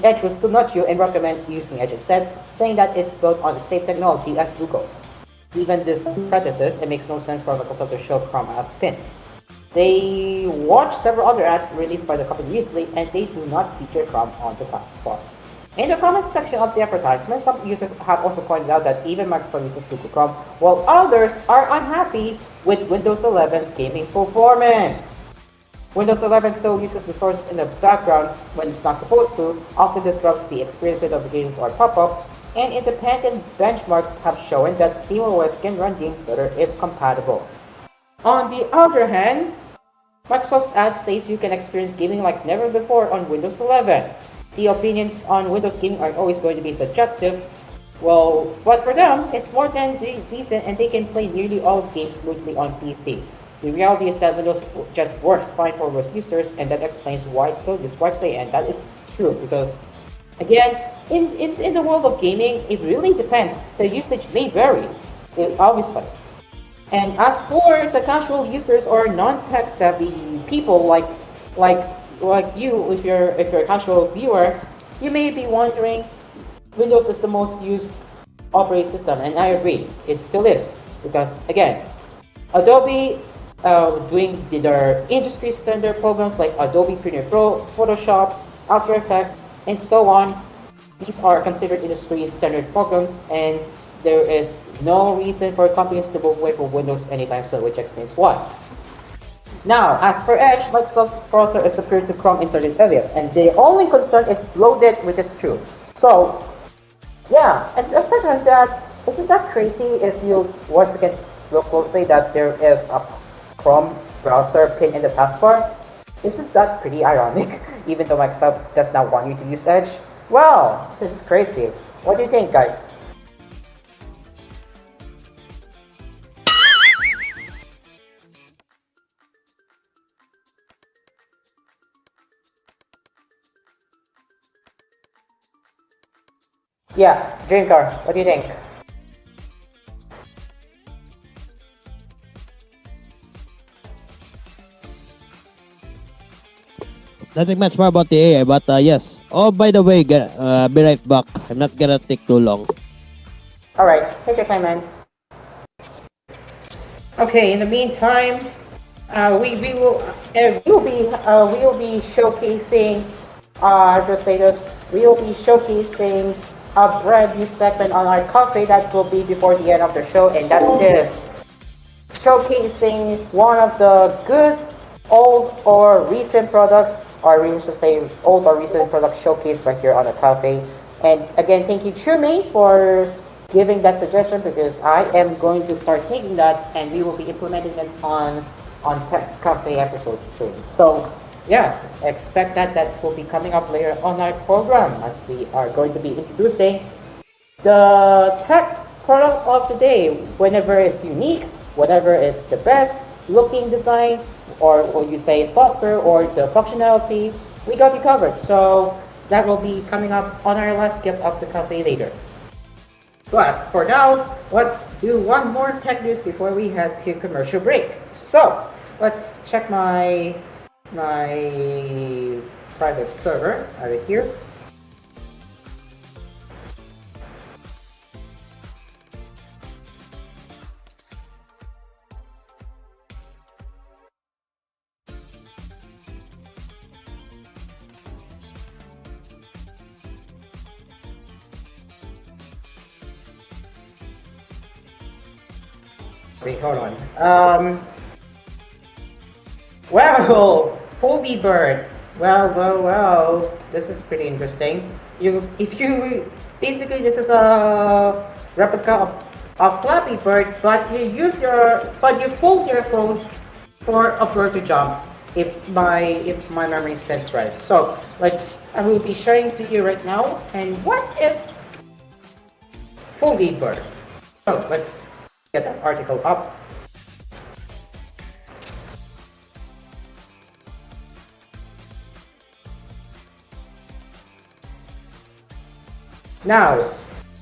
Edge will still nudge you and recommend using Edge instead, saying that it's built on the same technology as Google's. Even this predecessors, it makes no sense for Microsoft to show Chrome as pin. They watched several other ads released by the company recently, and they do not feature Chrome on the taskbar. In the comments section of the advertisement, some users have also pointed out that even Microsoft uses Google Chrome, while others are unhappy with Windows 11's gaming performance. Windows 11 still uses resources in the background when it's not supposed to, often disrupts the experience with notifications or pop-ups, and independent benchmarks have shown that SteamOS can run games better if compatible. On the other hand, Microsoft's ad says you can experience gaming like never before on Windows 11. The opinions on Windows gaming are always going to be subjective. Well, but for them, it's more than decent and they can play nearly all games smoothly on PC. The reality is that Windows just works fine for most users, and that explains why it's so dislikely, and that is true because, again, in the world of gaming, it really depends. The usage may vary, obviously. And as for the casual users or non-tech savvy people like you, if you're a casual viewer, you may be wondering, Windows is the most used operating system, and I agree, it still is. Because again, Adobe doing their industry standard programs like Adobe Premiere Pro, Photoshop, After Effects, and so on. These are considered industry standard programs, and there is no reason for companies to move away from Windows anytime soon, which explains why. Now, as for Edge, Microsoft's browser is superior to Chrome in certain areas, and the only concern is bloated, which is true. So, yeah, and aside from that, isn't that crazy if you once again look closely that there is a Chrome browser pin in the taskbar? Isn't that pretty ironic, even though Microsoft does not want you to use Edge? Well, this is crazy. What do you think, guys? Yeah, Dreamcar, what do you think? Nothing much more about the AI, but yes. Oh, by the way, be right back. I'm not gonna take too long. Alright, take your time, man. Okay, in the meantime, we will be showcasing we will be showcasing a brand new segment on our cafe that will be before the end of the show, and that is showcasing one of the good old or recent products, or we should say old or recent products showcased right here on the cafe. And again, thank you Chumi for giving that suggestion, because I am going to start taking that and we will be implementing it on Tech Cafe episodes soon. So yeah, expect that will be coming up later on our program, as we are going to be introducing the tech product of the day, whenever it's unique, whatever it's the best looking design, or you say software or the functionality, we got you covered. So that will be coming up on our last gift of the cafe later. But for now, let's do one more tech news before we head to commercial break. So let's check my private server right here. Wait, hold on. Well, Holy Bird. Well. This is pretty interesting. Basically, this is a replica of Flappy Bird, but you fold your phone for a bird to jump. If my memory stands right. So I will be sharing to you right now. And what is Holy Bird? So let's get that article up. Now,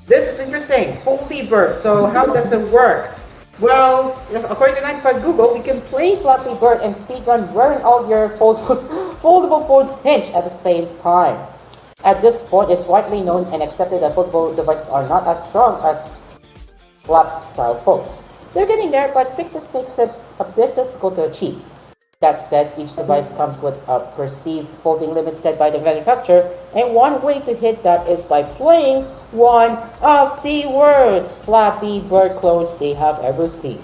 this is interesting. Holy Bird. So how does it work? Well, according to 95 Google, you can play Flappy Bird and speedrun wearing all your foldable phones hinge at the same time. At this point, it's widely known and accepted that foldable devices are not as strong as flap-style phones. They're getting there, but fixes makes it a bit difficult to achieve. That said, each device comes with a perceived folding limit set by the manufacturer, and one way to hit that is by playing one of the worst Flappy Bird clones they have ever seen.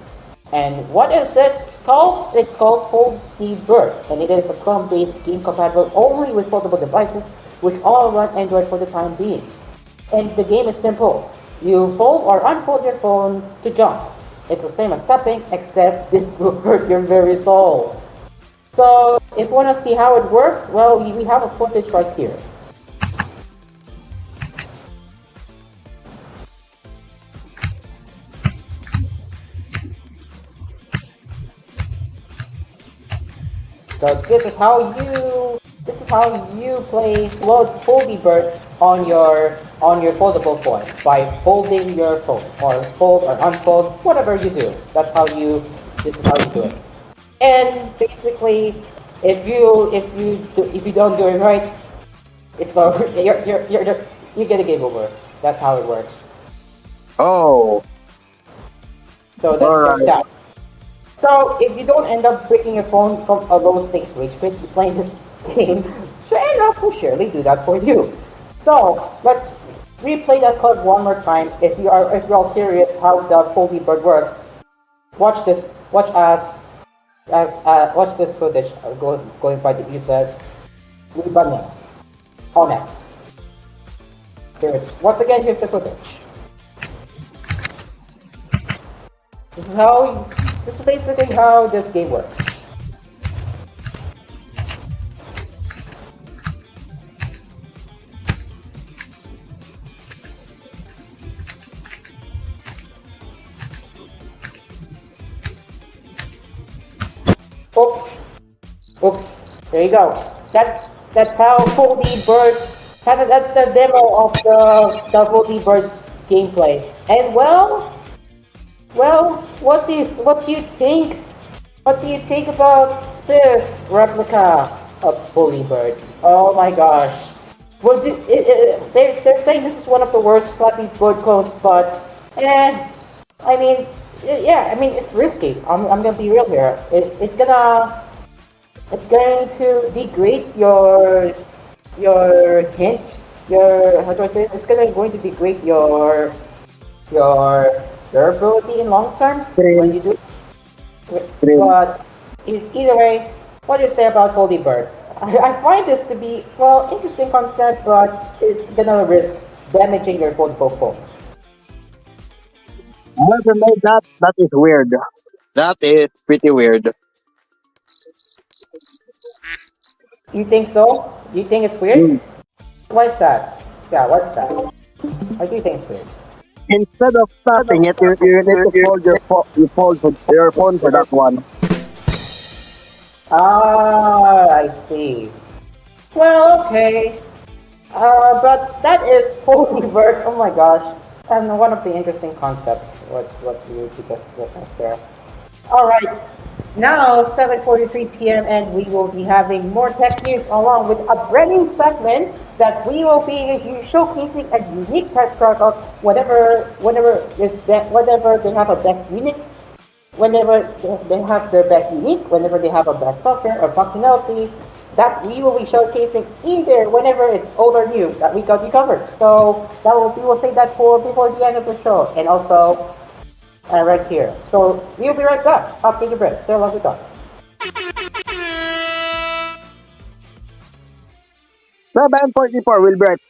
And what is it called? It's called Foldy Bird, and it is a Chrome-based game compatible only with foldable devices, which all run Android for the time being. And the game is simple. You fold or unfold your phone to jump. It's the same as tapping, except this will hurt your very soul. So, if you want to see how it works, well, we have a footage right here. So this is how you play Foldy Bird on your foldable phone by folding your phone or fold or unfold, whatever you do. This is how you do it. And basically, if you don't do it right, it's over. You get a game over. That's how it works. Oh, So there's that. So if you don't end up breaking your phone from a low stakes rage quit playing this game, Sherlock will surely do that for you. So let's replay that code one more time. If you're all curious how the Foldy Bird works, watch this. Watch this footage going by the user Rebunning on X. Here it's once again. Here's the footage. This is basically how this game works. Oops. There you go. That's how Foldy Bird. That's the demo of the Foldy Bird gameplay. And well, what do you think? What do you think about this replica of Foldy Bird? Oh my gosh. Well, they're saying this is one of the worst Flappy Bird clones, but I mean, it's risky. I'm gonna be real here. It's going to degrade your hint. How do I say it? It's going to degrade your durability in long term when you do. But either way, what do you say about Foldy Bird? I find this to be interesting concept, but it's gonna risk damaging your foldable phone. whoever made that, that is weird. That is pretty weird. You think so? You think it's weird? Mm. Why is that? Yeah, what's that? Why do you think it's weird? Instead of tapping it, you need to fold your phone for that one. Ah, I see. Well, okay. But that is Foldy Bird. Oh my gosh. And one of the interesting concepts. What you just witnessed there. Alright. Now 7:43 p.m. and we will be having more tech news along with a brand new segment that we will be showcasing a unique tech product whenever they have a best unit, whenever they have their best unique, whenever they have a best software or functionality that we will be showcasing either whenever it's old or new that we got you covered. So we will say that for before the end of the show and also right here. So we'll be right back. I'll take a break. Stay along with us. 7:44 will be right.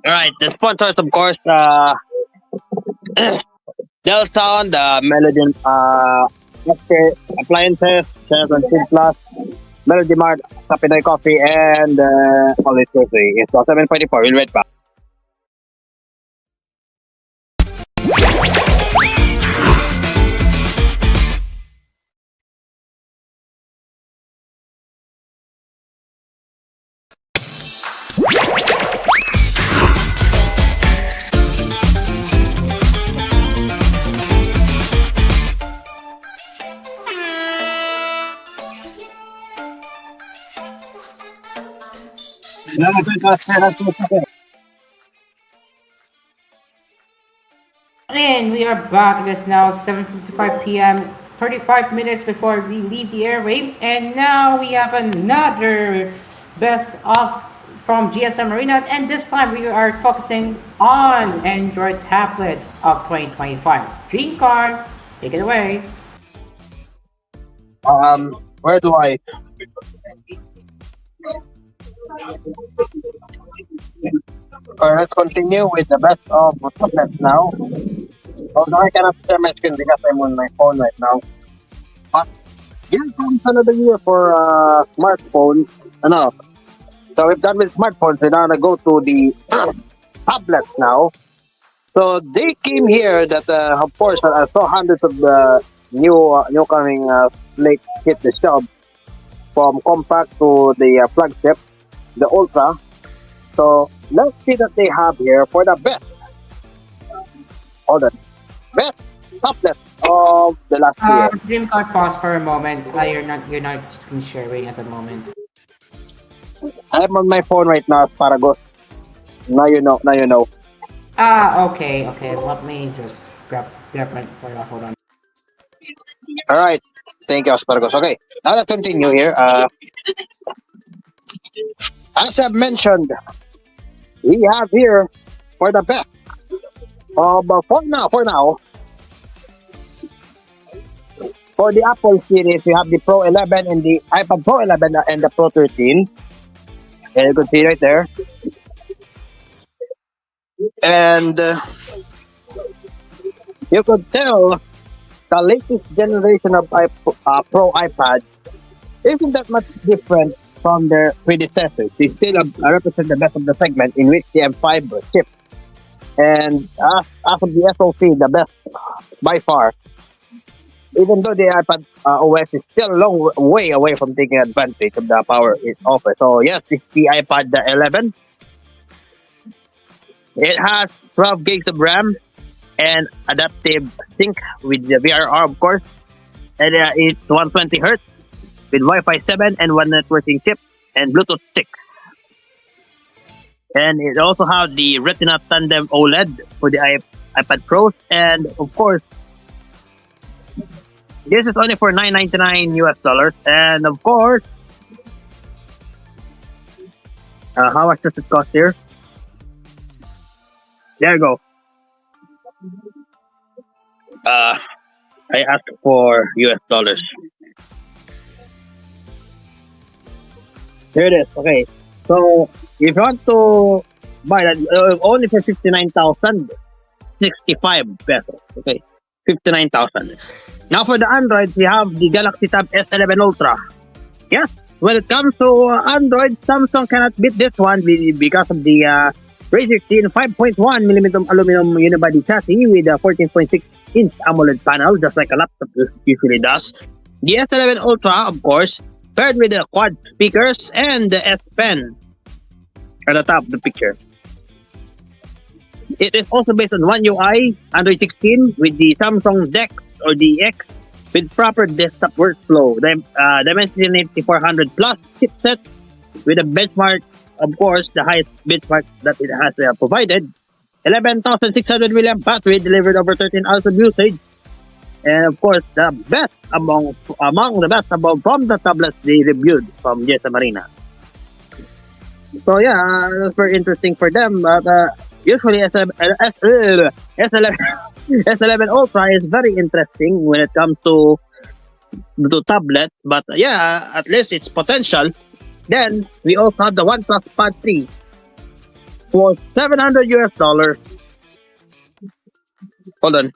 Alright, the sponsors, of course, Dell Sound, Melody, Asphere Appliances, Chef and Food Plus, Melody Mart, Sapinoy Coffee, and Always Coffee. It's 7:44. We'll be right back. And we are back. It is now 7:55 p.m. 35 minutes before we leave the airwaves, and now we have another best of from GSM Marina, and this time we are focusing on Android tablets of 2025. Green card, take it away. Where do I? Let's continue with the best of tablets now. Although I cannot share my screen because I'm on my phone right now. But here comes another year for smartphones. Ano? So we've done with smartphones. We're now gonna go to the tablets now. So they came here that of course I saw hundreds of the new coming late hit the shelf from compact to the flagship, the Ultra. So let's see that they have here for the best. Hold on. Best tablet of the last year. Dream card, pause for a moment. You're not screen sharing at the moment. I'm on my phone right now, Paragos. Now you know. Now you know. Okay. Let me just grab it for you. Hold on. All right. Thank you, Asparagos. Okay. Now let's continue here. As I've mentioned, we have here for the best. But for now, for the Apple series, we have the Pro 11 and the iPad Pro 11 and the Pro 13. And you can see right there. And you could tell the latest generation of Pro iPad isn't that much different from their predecessors. They still represent the best of the segment in which they have 5 chips. And as of the SoC, the best by far. Even though the iPad OS is still a long way away from taking advantage of the power it offers. So yes, it's the iPad 11. It has 12 gigs of RAM and adaptive sync with the VRR, of course. And it's 120 Hz with Wi-Fi 7 and one networking chip and Bluetooth 6. And it also has the Retina Tandem OLED for the iPad Pros. And of course, this is only for $9.99 US. And of course, how much does it cost here? There you go. I asked for US. Here it is. Okay. So if you want to buy that, only for 59,065 pesos. Okay. 59,000. Now for the Android, we have the Galaxy Tab S11 Ultra. Yes, when it comes to Android, Samsung cannot beat this one because of the Razr 5.1 millimeter aluminum unibody chassis with a 14.6-inch AMOLED panel, just like a laptop usually does. The S11 Ultra, of course, paired with the quad speakers and the S Pen at the top of the picture. It is also based on One UI, Android 16 with the Samsung Dex or DX with proper desktop workflow. The Dimensity 400 Plus chipset with a benchmark, of course, the highest benchmark that it has provided. 11,600 milliamp battery delivered over 13 hours of usage. And of course, the best among the best from the tablets they reviewed from GSM Marina. So yeah, that's very interesting for them. Usually S11 Ultra is very interesting when it comes to tablet, but yeah, at least it's potential. Then we also have the OnePlus Pad 3 for $700. Hold on.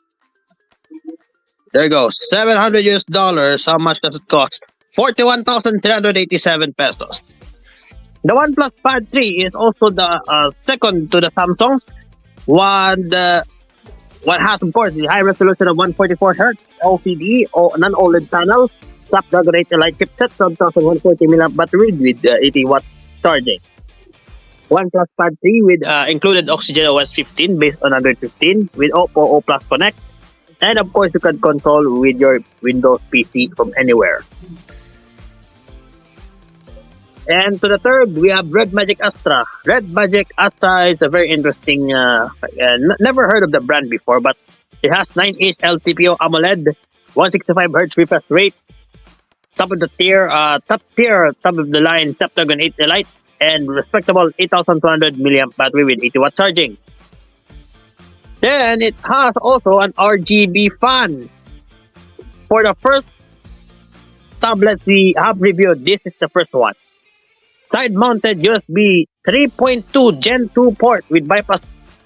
There you go. $700. How much does it cost? 41,387 pesos. The OnePlus Pad 3 is also the second to the Samsung. One has, of course, the high resolution of 144 Hz LCD or non-OLED panel, Snapdragon 8 Elite chipset, 1,140 mAh battery with 80 watt charging. OnePlus Pad 3 with included Oxygen OS 15 based on Android 15 with Oppo O Plus Connect, and of course you can control with your Windows PC from anywhere. And to the third, we have Red Magic Astra. Red Magic Astra is a very interesting, never heard of the brand before, but it has 9-inch LTPO AMOLED, 165 Hz refresh rate, top of the tier, top of the line Snapdragon 8 Elite, and respectable 8,200 milliamp battery with 80-watt charging. Then it has also an RGB fan. For the first tablets we have reviewed, this is the first one. Side-mounted USB 3.2 Gen 2 port with bypass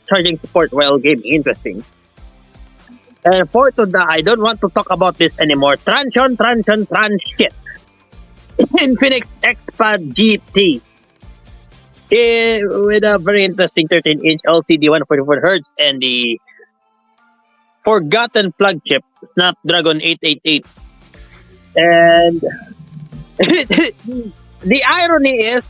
charging support while gaming. Interesting. And fourth of the, I don't want to talk about this anymore. Transion shit. Infinix Xpad GT. With a very interesting 13-inch LCD 144Hz and the forgotten flagship Snapdragon 888. And the irony is,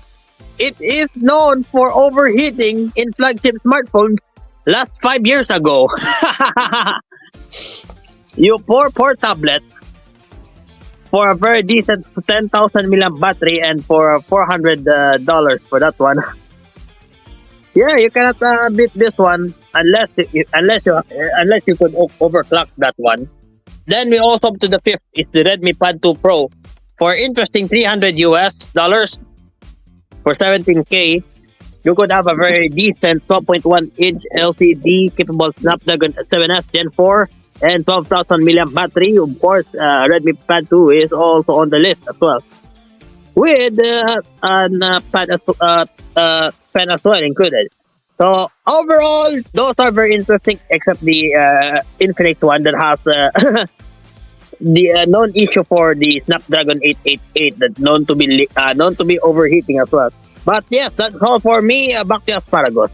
it is known for overheating in flagship smartphones last 5 years ago. You poor tablet for a very decent 10,000 milliamp battery and for $400 for that one. Yeah, you cannot beat this one unless you could overclock that one. Then we also up to the fifth is the Redmi Pad 2 Pro for interesting $300 for 17K. You could have a very decent 12.1-inch LCD capable Snapdragon 7S Gen 4 and 12,000 milliamp battery. Of course, Redmi Pad 2 is also on the list as well, with pen as well included. So overall, those are very interesting, except the Infinix one that has the known issue for the Snapdragon 888 that's known to be overheating as well. But yes, that's all for me. Back to Asparagus.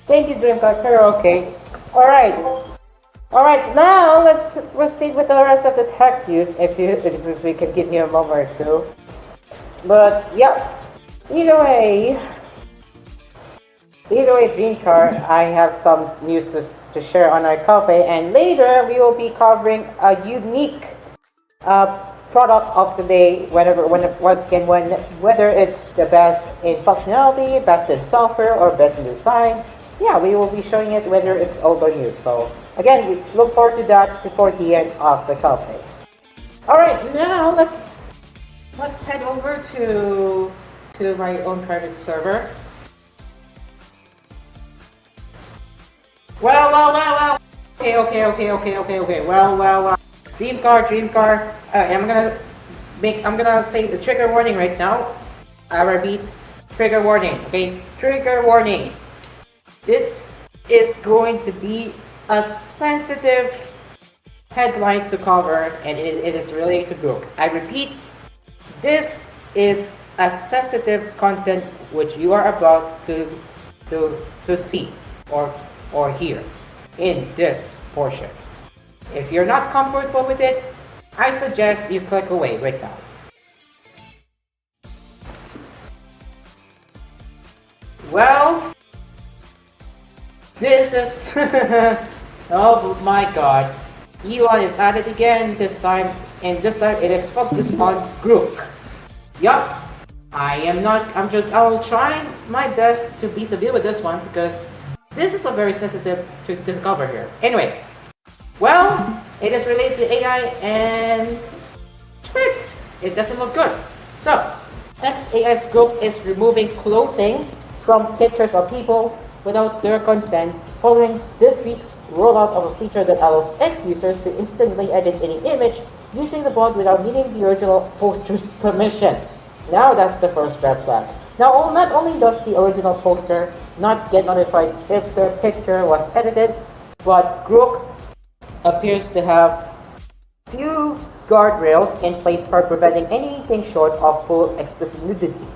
Thank you, Dreamcatcher. Okay. All right. Now let's proceed with the rest of the tech news. If we can give you a moment or two. But yeah, either way, Dreamcar, I have some news to share on our cafe, and later we will be covering a unique product of the day. Whether it's the best in functionality, best in software, or best in design. Yeah, we will be showing it whether it's old or new. So again, we look forward to that before the end of the cafe. All right, now let's head over to my own private server. Well. Okay. Well. Dreamcar. I'm gonna say the trigger warning right now. I repeat, trigger warning. Okay, trigger warning. This is going to be a sensitive headline to cover, and it is related to Brook. I repeat, this is a sensitive content which you are about to see or hear in this portion. If you're not comfortable with it, I suggest you click away right now. Well, this is oh my god. Elon is at it again this time, and this time it is focused on Grook. Yup. I'll try my best to be severe with this one because this is a very sensitive to discover here. Anyway, well, it is related to AI and it doesn't look good. So, XAI's group is removing clothing from pictures of people without their consent following this week's rollout of a feature that allows X users to instantly edit any image using the bot without needing the original poster's permission. Now that's the first red flag. Now, not only does the original poster not get notified if their picture was edited, but Grook appears to have few guardrails in place for preventing anything short of full explicit nudity.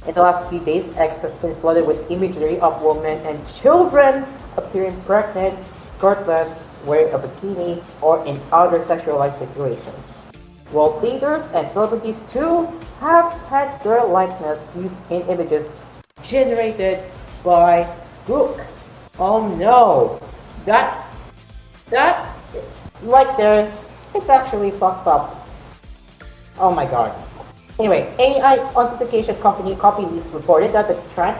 In the last few days, X has been flooded with imagery of women and children appearing pregnant, skirtless, wearing a bikini, or in other sexualized situations. World leaders and celebrities too have had their likeness used in images generated by Grook. Oh no! That right there is actually fucked up. Oh my god. Anyway, AI authentication company CopyLeaks reported that the trend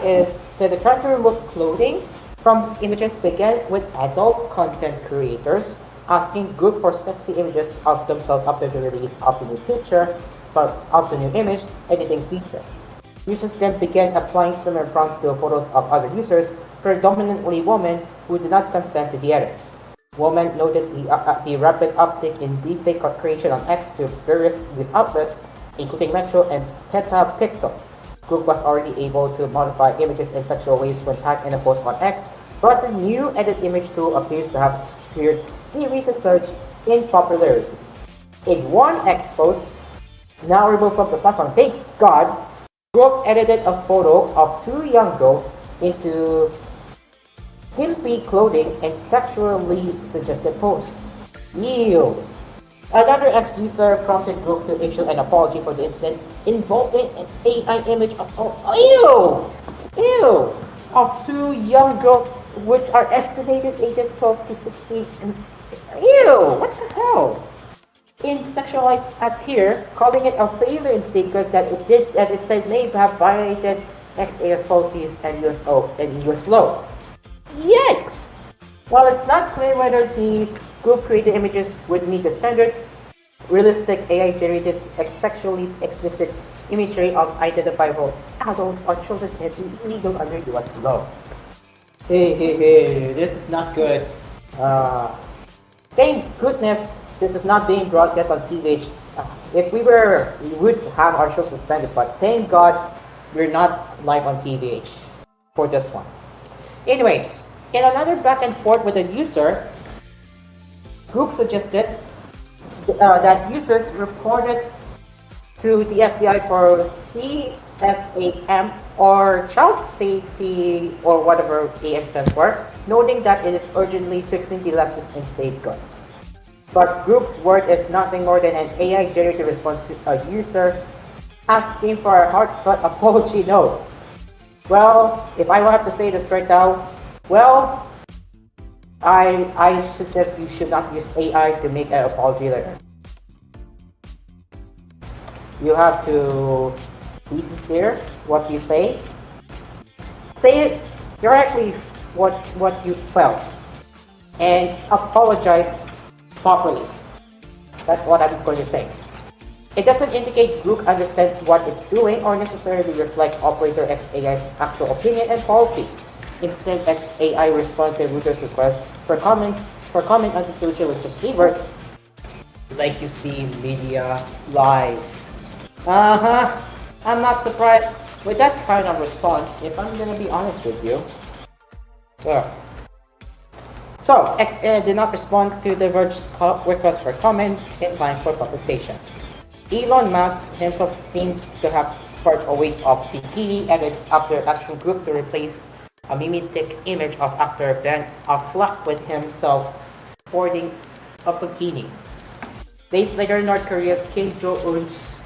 to remove clothing from images began with adult content creators asking group for sexy images of themselves after the release of the new of the new image editing feature. Users then began applying similar prompts to photos of other users, predominantly women who did not consent to the edits. Women noted the rapid uptick in deepfake creation on X to various news outlets, including Metro and Petapixel. Group was already able to modify images in sexual ways when tagged in a post on X, but the new edit image tool appears to have experienced a recent surge in popularity. In one X post, now removed from the platform, thank God, Group edited a photo of two young girls into pimpy clothing and sexually suggested posts. Ew. Another ex-user prompted Group to issue an apology for the incident involving an AI image of of two young girls which are estimated ages 12 to 16 and what the hell? In sexualized Asphere, calling it a failure in because that it said may have violated XAS policies and US law. Yikes! While it's not clear whether the group created images would meet the standard, realistic AI-generated sexually explicit imagery of identifiable adults or children is illegal under US law. Hey, this is not good. Thank goodness this is not being broadcast on TVH. If we were, we would have our show suspended, but thank God we're not live on TVH for this one. Anyways, in another back and forth with a user, Group suggested that users reported to the FBI for CSAM or Child Safety or whatever AM stands for, noting that it is urgently fixing the lapses in safeguards. But Group's word is nothing more than an AI-generated response to a user asking for a heartfelt apology note. Well, if I have to say this right now, well, I suggest you should not use AI to make an apology letter. You have to be sincere what you say. Say it directly what you felt and apologize properly. That's what I'm going to say. It doesn't indicate Group understands what it's doing or necessarily reflect Operator XAI's actual opinion and policies. Instead, XAI responds to Router's request for comment on the solution with just keywords like you see media lies. I'm not surprised with that kind of response if I'm gonna be honest with you. Yeah. So, XAI did not respond to the Verge's request for comment in time for publication. Elon Musk himself seems to have sparked a wave of bikini edits after asking Group to replace a mimetic image of actor Ben Affleck with himself sporting a bikini. Days later, North Korea's Kim Jong-un's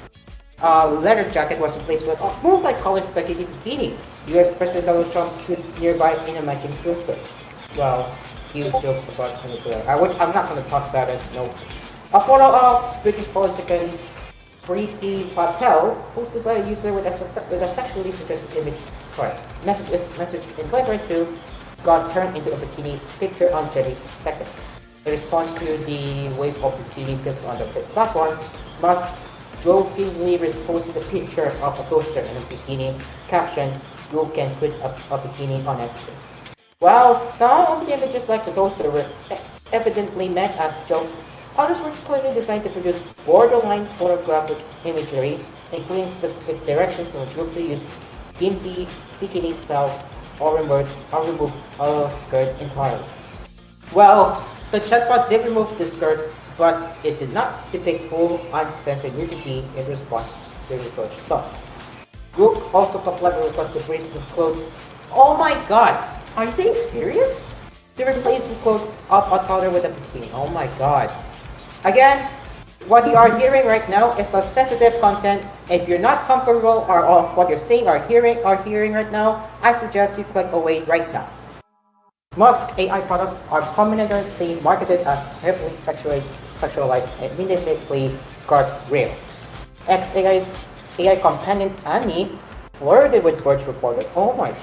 leather jacket was replaced with a multicolored spaghetti bikini. US President Donald Trump stood nearby in a matching swimsuit. Well, huge jokes about nuclear. I'm not going to talk about it. No. A photo of British politician Preeti Patel, posted by a user with a sexually suggestive image. Message in 2022 got turned into a bikini picture on January 2nd. In response to the wave of bikini pics on the platform, Musk jokingly reposted a picture of a toaster in a bikini caption, "You can put a bikini on it." While some of the images like the toaster were evidently meant as jokes, others were clearly designed to produce borderline photographic imagery, including specific directions of Group to use gimpy bikini styles or remove a skirt entirely. Well, the chatbot did remove the skirt, but it did not depict full uncensored nudity in response to the reproach stuff. Group also complied with request to bring the clothes. Oh my god! Are they serious? To replace the clothes of a toddler with a bikini. Oh my god. Again, what you are hearing right now is a sensitive content. If you're not comfortable or what you're seeing or hearing right now, I suggest you click away right now. Most AI products are prominently marketed as heavily sexualized and minimally guardrailed. XAI's AI companion Annie flirted with Verge reporter. Oh my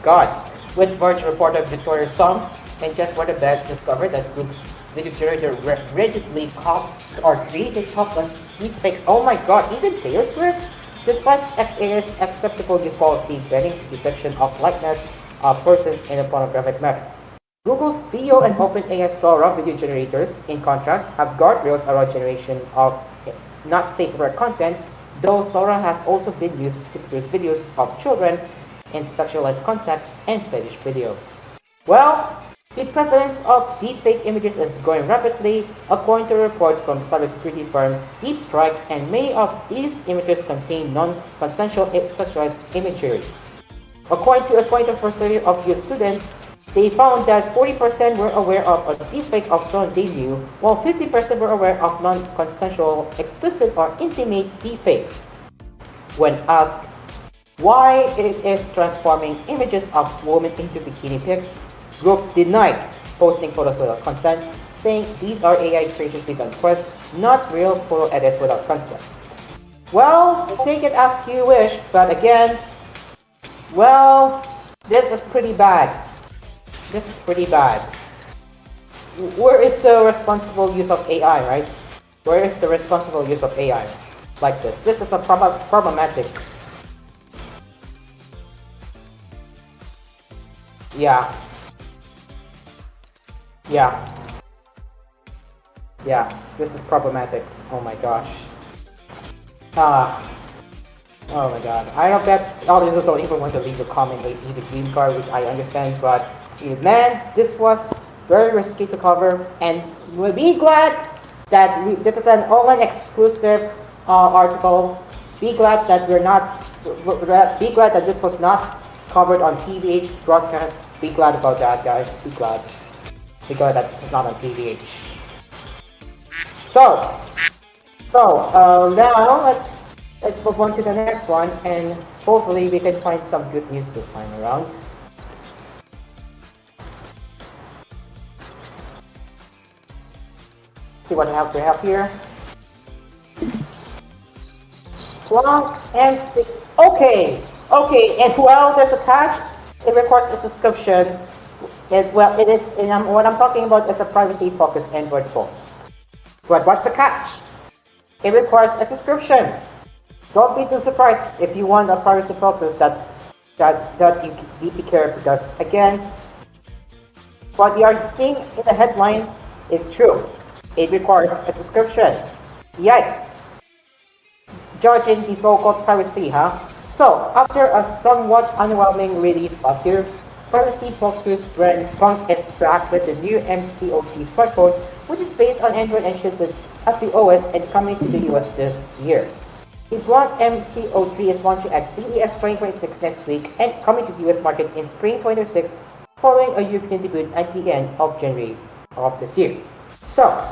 God! With Verge reporter Victoria Song, and just what the bed discovered that Google's video generator rigidly cops or created topless deepfakes. Oh my God! Even Taylor Swift, despite XAI's acceptable use policy banning detection of likeness of persons in a pornographic matter. Google's Theo and OpenAI Sora video generators, in contrast, have guardrails around generation of not safe for content, though Sora has also been used to produce videos of children in sexualized contexts and fetish videos. Well, the prevalence of deepfake images is growing rapidly, according to a report from cybersecurity firm DeepStrike, and many of these images contain non-consensual sexualized imagery. According to a 21st study of US students, they found that 40% were aware of a deepfake of someone they knew, while 50% were aware of non-consensual, explicit, or intimate deepfakes. When asked why it is transforming images of women into bikini pics, group denied posting photos without consent, saying these are AI created based on trust, not real photo edits without consent. Well, take it as you wish, but again, well, this is pretty bad. This is pretty bad. Where is the responsible use of AI, right? Where is the responsible use of AI like this? This is a problematic. Yeah. This is problematic. Oh my gosh. Oh my god. I don't bet audiences don't even want to leave a comment or leave a green card, which I understand, but man, this was very risky to cover, and we'll be glad that this is an online exclusive article. Be glad that be glad that this was not covered on TVH broadcast. Be glad about that, guys. Be glad. Be glad that this is not on TVH. So now let's move on to the next one, and hopefully we can find some good news this time around. See what we have here. Splunk and six. Okay, and well, there's a catch. It requires a subscription. It is. What I'm talking about is a privacy-focused Android phone. But what's the catch? It requires a subscription. Don't be too surprised if you want a privacy focus that you need to care, because again, what you are seeing in the headline is true. It requires a subscription. Yikes! Judging the so-called privacy, huh? So, after a somewhat underwhelming release last year, privacy-focused brand Punk is back with the new MCOT smartphone, which is based on Android and shipped with FPOS and coming to the US this year. The Blunt MCO3 is launching at CES 2026 next week and coming to the US market in spring 2026, following a European debut at the end of January of this year. So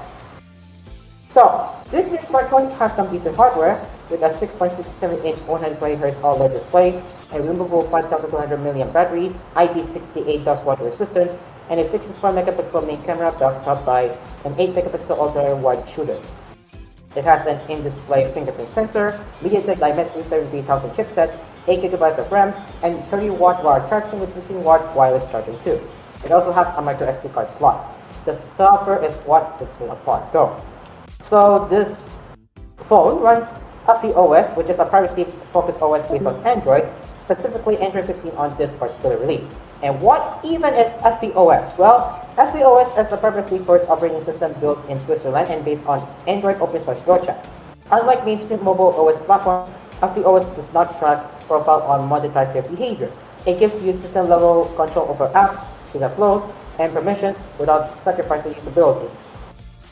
this new smartphone has some decent hardware with a 6.67-inch 120Hz OLED display, a removable 5200 mAh battery, IP68 dust water resistance, and a 64-megapixel main camera backed up by an 8-megapixel ultra-wide shooter. It has an in-display fingerprint sensor, MediaTek Dimensity 73000 chipset, 8 GB of RAM, and 30-watt wire charging with 15-watt wireless charging too. It also has a micro SD card slot. The software is what sets it apart though. So this phone runs FPOS, which is a privacy-focused OS based on Android, specifically Android 15 on this particular release. And what even is FPOS? Well, FPOS is a privacy-first operating system built in Switzerland and based on Android open source project. Unlike mainstream mobile OS platforms, FPOS does not track profile or monetize your behavior. It gives you system-level control over apps, data flows, and permissions without sacrificing usability.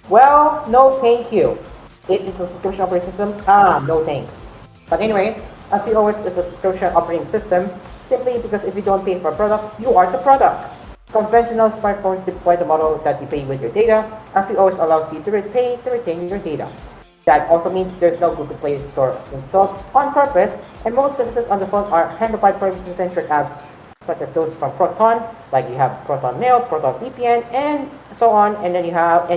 Well, no thank you. It is a subscription operating system? No thanks. But anyway, FPOS is a subscription operating system simply because if you don't pay for a product, you are the product. Conventional smartphones deploy the model that you pay with your data. FPOS allows you to pay to retain your data. That also means there's no Google Play Store installed on purpose, and most services on the phone are handled by privacy-centric apps such as those from Proton, like you have Proton Mail, Proton VPN, and so on. And then you have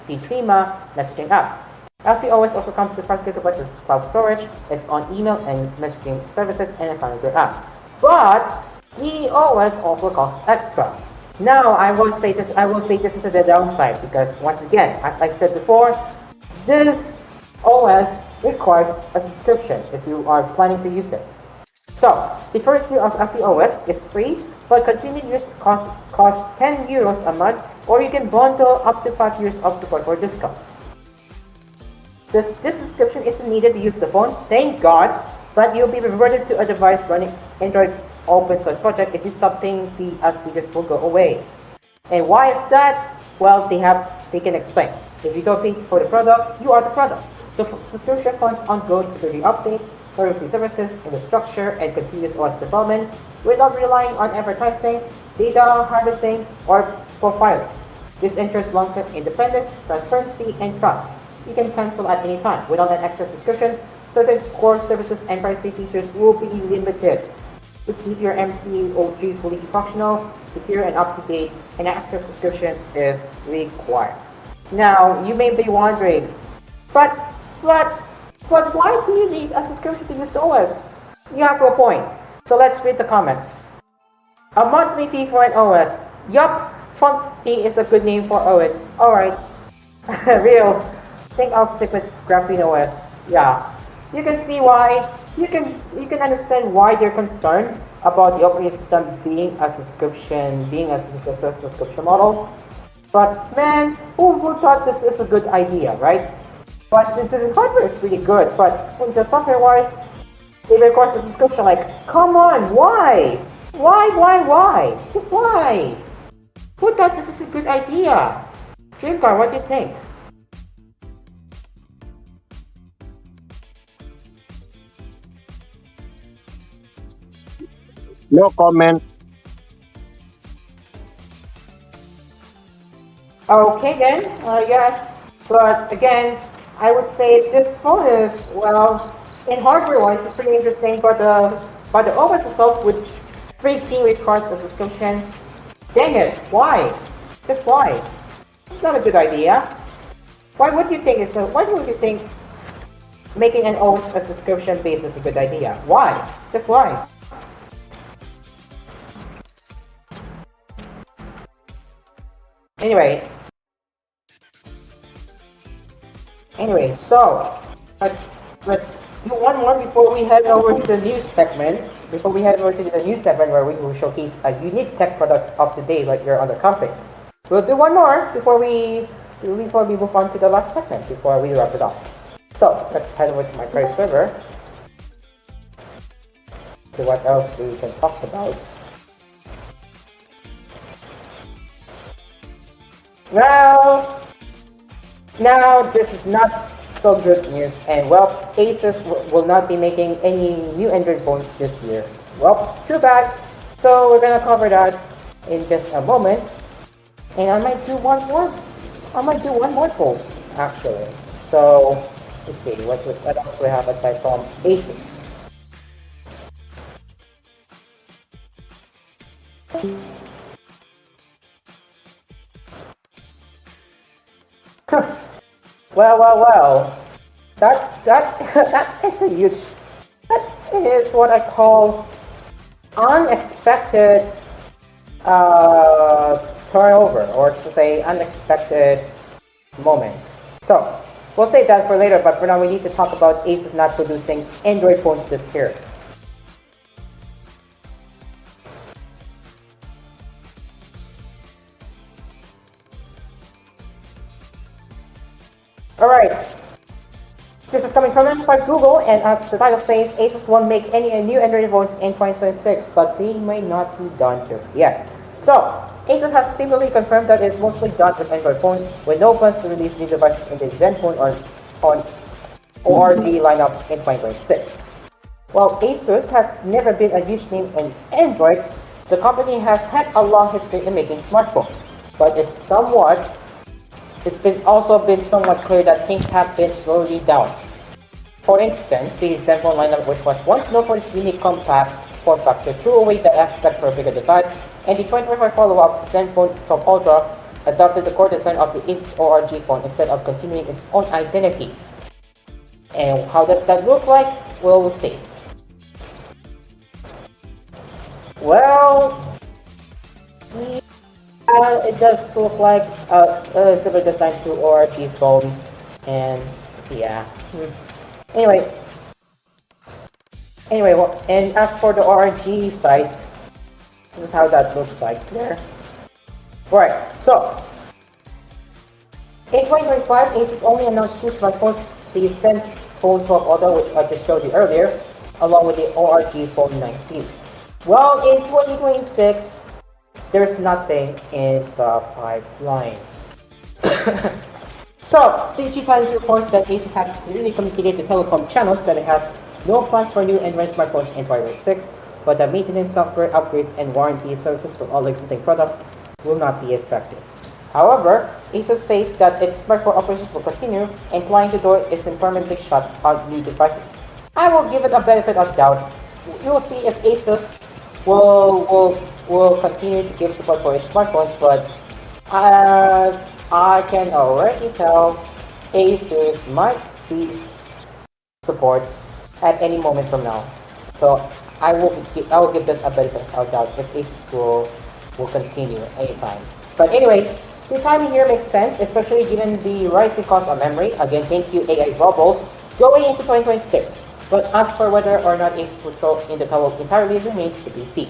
the Trima messaging app. FPOS also comes with 5 gigabytes of cloud storage, it's on email and messaging services, and a calendar app. But the OS also costs extra. Now, I will say this is the downside because once again, as I said before, this OS requires a subscription if you are planning to use it. So, the first year of FPOS is free, but continued use costs 10 euros a month, or you can bundle up to 5 years of support for discount. This subscription isn't needed to use the phone, thank God, but you'll be reverted to a device running Android open source project if you stop paying the AspMedia will go away. And why is that? Well, they can explain. If you don't pay for the product, you are the product. The subscription funds ongoing security updates, privacy services, infrastructure, and continuous OS development without relying on advertising, data harvesting, or profiling. This ensures long-term independence, transparency, and trust. You can cancel at any time. Without an extra subscription, certain core services and privacy features will be limited. To keep your MCOG fully functional, secure, and up-to-date, an extra subscription is required. Now, you may be wondering, but why do you need a subscription to use the OS? You have a point. So let's read the comments. A monthly fee for an OS. Yup, Funky is a good name for OS. Alright. Real. I think I'll stick with Graphene OS. Yeah. You can see why. You can understand why they're concerned about the operating system being a subscription model. But man, who thought this is a good idea, right? But the hardware is pretty good, but the software-wise, it requires a subscription. Like, come on, why? Why? Just why? Who thought this is a good idea? Dreamcar, what do you think? No comment. Okay then, yes, but again, I would say this phone is, well, in hardware-wise, it's pretty interesting, but the OS itself, which freaking requires a subscription, dang it, why? Just why? It's not a good idea. Why would you think making an OS a subscription base is a good idea? Why? Just why? Anyway, so let's do one more before we head over to the news segment. Before we head over to the news segment where we will showcase a unique tech product of the day right here on the coffee. We'll do one more before we move on to the last segment before we wrap it up. So let's head over to my Price server. See what else we can talk about. Now this is not so good news, and well, Asus will not be making any new Android phones this year. Well, too bad. So we're gonna cover that in just a moment, and I might do one more post actually. So let's see what else we have aside from Asus. Well. That is what I call unexpected turnover, or to say unexpected moment. So we'll save that for later, but for now we need to talk about Asus not producing Android phones this year. Alright, this is coming from Google, and as the title says, Asus won't make any new Android phones in 2026, but they may not be done just yet. So, Asus has seemingly confirmed that it's mostly done with Android phones, with no plans to release new devices in the Zenfone or on ORG lineups in 2026. While Asus has never been a huge name in Android, the company has had a long history in making smartphones, but it's also been somewhat clear that things have been slowly down. For instance, the Zenfone lineup, which was once known for its unique compact form factor, threw away the aspect for a bigger device, and the 2025 follow-up, Zenfone 12 Ultra, adopted the core design of the Asus ORG phone instead of continuing its own identity And how does that look like? Well, we'll see. Well, it does look like a similar design to ORG phone, and yeah. Anyway, well, and as for the ORG side, this is how that looks like there. Right, so in 2025, Asus only announced two smartphones: the Zenfone 12 Ultra, which I just showed you earlier, along with the ORG Phone 9 series. Well, in 2026, there's nothing in the pipeline. So, TGON reports that Asus has clearly communicated to telecom channels that it has no plans for new Android smartphones in 2026, but the maintenance, software upgrades, and warranty services for all existing products will not be affected. However, Asus says that its smartphone operations will continue, implying the door isn't permanently shut on new devices. I will give it a benefit of doubt. We will see if Asus will continue to give support for its smartphones, but as I can already tell, Asus might cease support at any moment from now. So I will give this a benefit of doubt if Asus will continue anytime. But anyways, the timing here makes sense, especially given the rising cost of memory. Again, thank you AI bubble going into 2026. But as for whether or not Asus will throw in the towel entirely remains to be seen.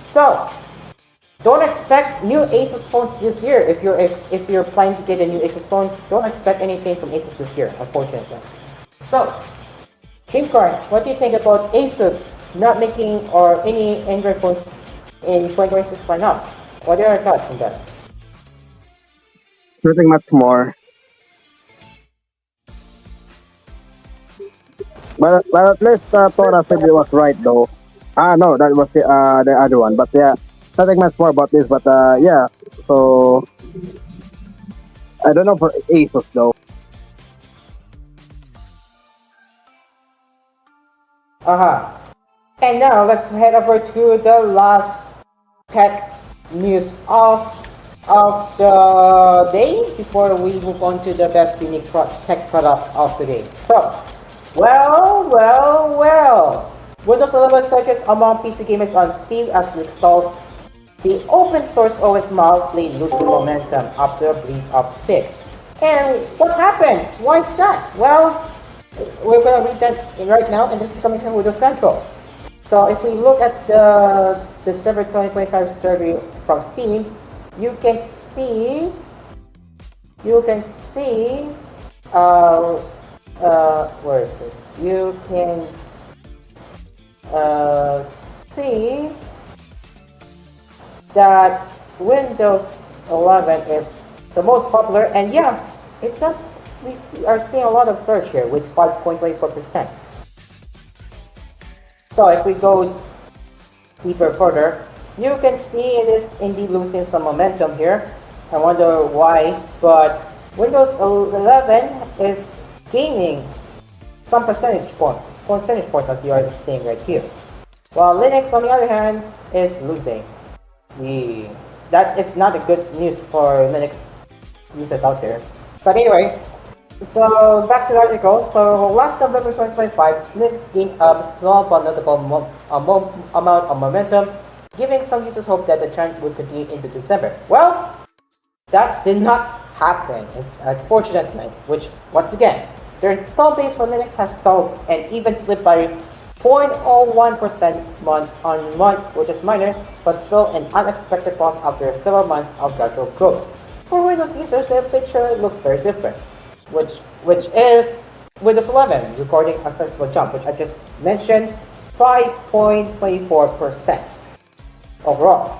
So don't expect new Asus phones this year. If you're planning to get a new Asus phone, don't expect anything from Asus this year, unfortunately. So, Dreamcard, what do you think about Asus not making or any Android phones in 2026 lineup? What are your thoughts on that? Nothing much more. But at least Tora said it was right though. No, that was the other one. But yeah, nothing much more about this. But yeah, so I don't know for Asus though. And now let's head over to the last tech news of the day before we move on to the best unique tech product of the day. So, well. Windows 11 surges among PC gamers on Steam as it installs the open source OS mildly losing momentum after a brief uptick. And what happened? Why is that? Well, we're going to read that right now, and this is coming from Windows Central. So if we look at the December 2025 survey from Steam, you can see where is it? You can see that Windows 11 is the most popular, and yeah, it does. We are seeing a lot of search here with 5.24%. So if we go deeper further, you can see it is indeed losing some momentum here. I wonder why, but Windows 11 is gaining some percentage points as you are seeing right here. While Linux, on the other hand, is losing. That is not a good news for Linux users out there. But anyway, so back to the article. So last November 2025, Linux gained a small but notable amount of momentum, giving some users hope that the trend would continue into December. Well, that did not happen, unfortunately, which, once again, their install base for Linux has stalled and even slipped by 0.01% month-on-month, which is minor, but still an unexpected pause after several months of gradual growth. For Windows users, the picture looks very different, which is Windows 11 recording a sensible jump, which I just mentioned, 5.24% overall.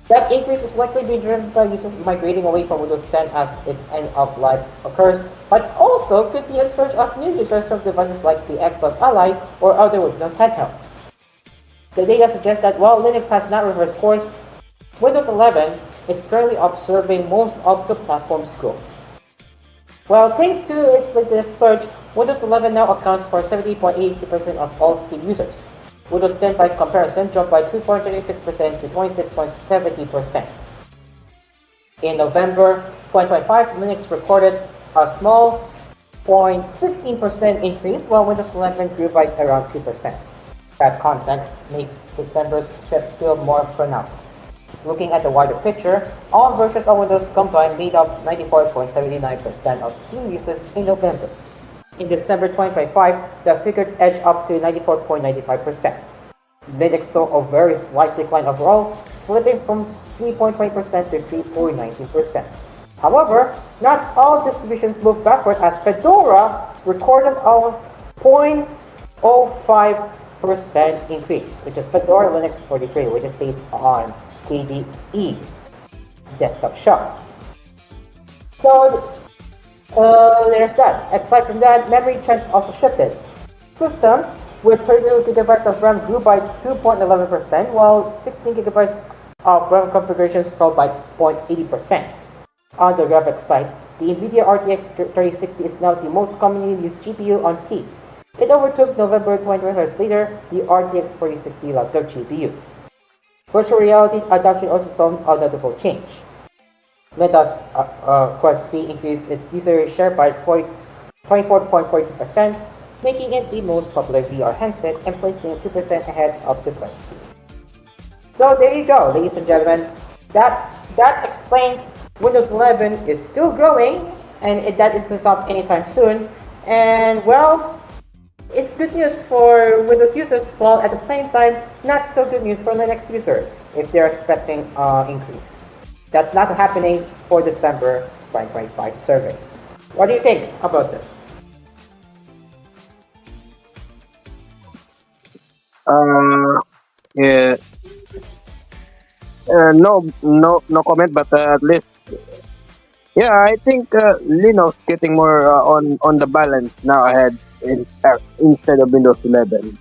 That increase is likely being driven by users migrating away from Windows 10 as its end of life occurs, but also could be a surge of new users from devices like the Xbox Ally or other Windows handhelds. The data suggests that while Linux has not reversed course, Windows 11 is currently observing most of the platform's growth. Well, thanks to its latest surge, Windows 11 now accounts for 70.80% of all Steam users. Windows 10 by comparison jumped by 2.36% to 26.70%. In November 2025, Linux recorded a small 0.15% increase, while Windows 11 grew by around 2%. That context makes December's shift feel more pronounced. Looking at the wider picture, all versions of Windows combined made up 94.79% of Steam users in November. In December 2025, the figure edged up to 94.95%. Linux saw a very slight decline overall, slipping from 3.20% to 3.19%. However, not all distributions moved backward, as Fedora recorded a 0.05% increase, which is Fedora Linux 43, which is based on KDE desktop shop. So there's that. Aside from that, memory trends also shifted. Systems with 32 gigabytes of RAM grew by 2.11%, while 16 gigabytes of RAM configurations fell by 0.80%. On the graphics side, the NVIDIA RTX 3060 is now the most commonly used GPU on Steam. It overtook November 2025's leader, the RTX 4060 laptop GPU. Virtual reality adoption also saw a notable change. Meta's Quest 3 increased its user share by 24.42%, making it the most popular VR handset and placing it 2% ahead of the Quest 3. So there you go, ladies and gentlemen. That explains Windows 11 is still growing, and that isn't stop anytime soon. And well, it's good news for Windows users, while at the same time, not so good news for Linux users if they're expecting increase. That's not happening for December 2025 survey. What do you think about this? Yeah. No comment, but at least, yeah, I think Linux getting more on the balance now ahead instead of Windows 11.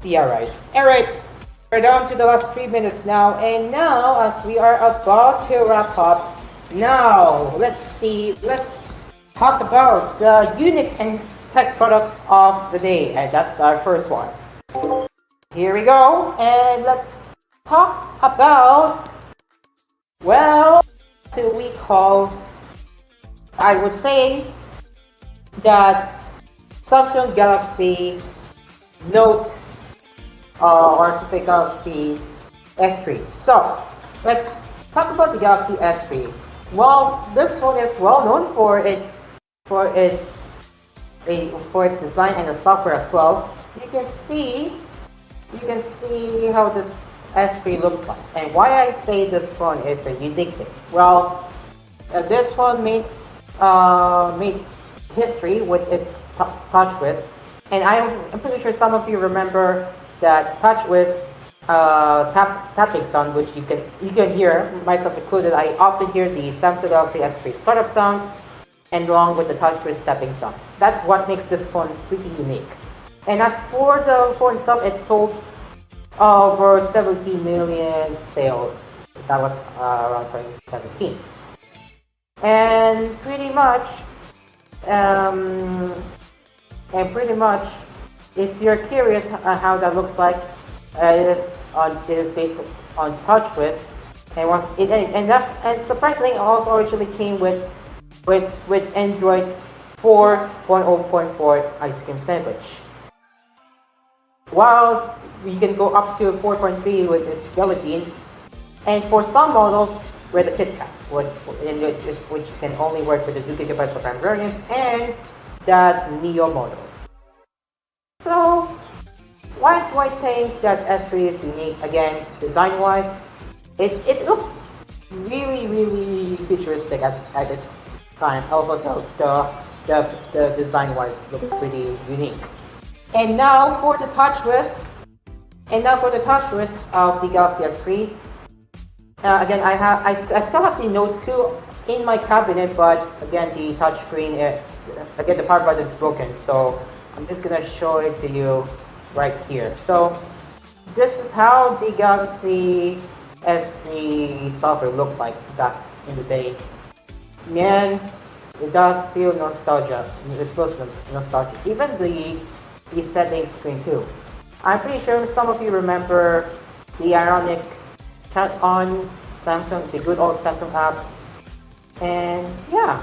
Yeah, right. Alright, we're down to the last 3 minutes now, and now as we are about to wrap up, now let's talk about the unique and tech product of the day, and that's our first one. Here we go, and let's talk about, well, what do we call, I would say that Samsung Galaxy Note or I should say Galaxy S3. So let's talk about the Galaxy S3. Well, this one is well known for its design and the software as well. You can see how this S3 looks like, and why I say this one is a unique thing. Well, this one made history with its TouchWiz, and I'm pretty sure some of you remember that TouchWiz tapping sound, which you can hear, myself included. I often hear the Samsung Galaxy S3 startup sound, and along with the TouchWiz tapping sound. That's what makes this phone pretty unique. And as for the phone itself, it sold over 70 million sales. That was around 2017. And pretty much, if you're curious how that looks like, it is based on TouchWiz, and surprisingly, it also originally came with Android 4.0.4 ice cream sandwich. While you can go up to 4.3 with this Jelly Bean, and for some models with the KitKat, which can only work with the 2 GB of RAM variants and that Neo model. So, why do I think that S3 is unique? Again, design-wise, it looks really futuristic at its time. Although the design-wise looks pretty unique. And now for the TouchWiz of the Galaxy S3. Again, I still have the Note 2 in my cabinet, but again, the touchscreen, the power button is broken. So I'm just gonna show it to you right here. So this is how the Galaxy S3 software looked like back in the day. Man, it does feel nostalgia. It feels nostalgic. Even the settings screen too. I'm pretty sure some of you remember the ironic chat on Samsung, the good old Samsung apps. And yeah,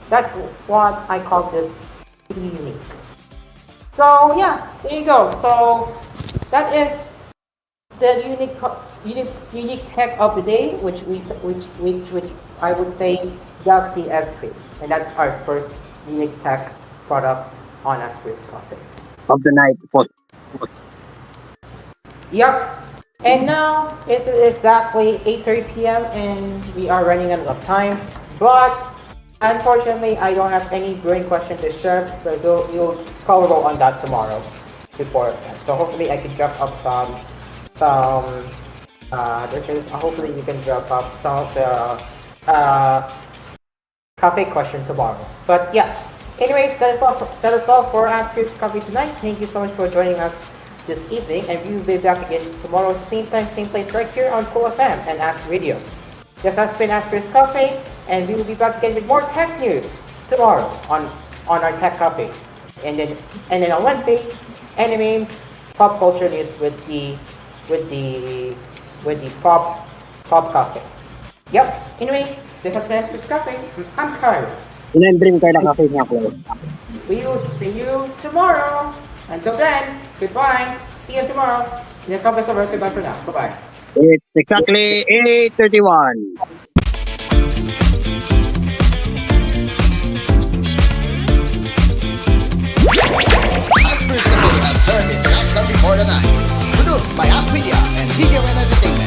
that's what I call this pretty unique. So yeah, there you go. So that is the unique tech of the day, which I would say Galaxy S3, and that's our first unique tech product on Asphere's Coffee. Of the night. Yep. And now it's exactly 8:30 p.m. and we are running out of time. But unfortunately, I don't have any brain question to share. But you'll probably go on that tomorrow before that. So hopefully I can drop up some. This is hopefully you can drop up some of the cafe question tomorrow. But yeah. Anyways, that is all for Asphere's Coffee tonight. Thank you so much for joining us this evening, and we will be back again tomorrow, same time, same place, right here on Cool FM and AspMedia. This has been Asphere's Coffee, and we will be back again with more tech news tomorrow on our Tech Coffee, and then on Wednesday, anime, pop culture news with the pop coffee. Yep. Anyway, this has been Asphere's Coffee. I'm Kyle. In-dream kayo na cafe niya ko. We will see you tomorrow. Until then, goodbye. See you tomorrow. The company's over. Goodbye for now. Bye-bye. It's exactly 8:31. Asphere's Cafe has served its last coffee for the night. Produced by AspMedia and TGON Entertainment.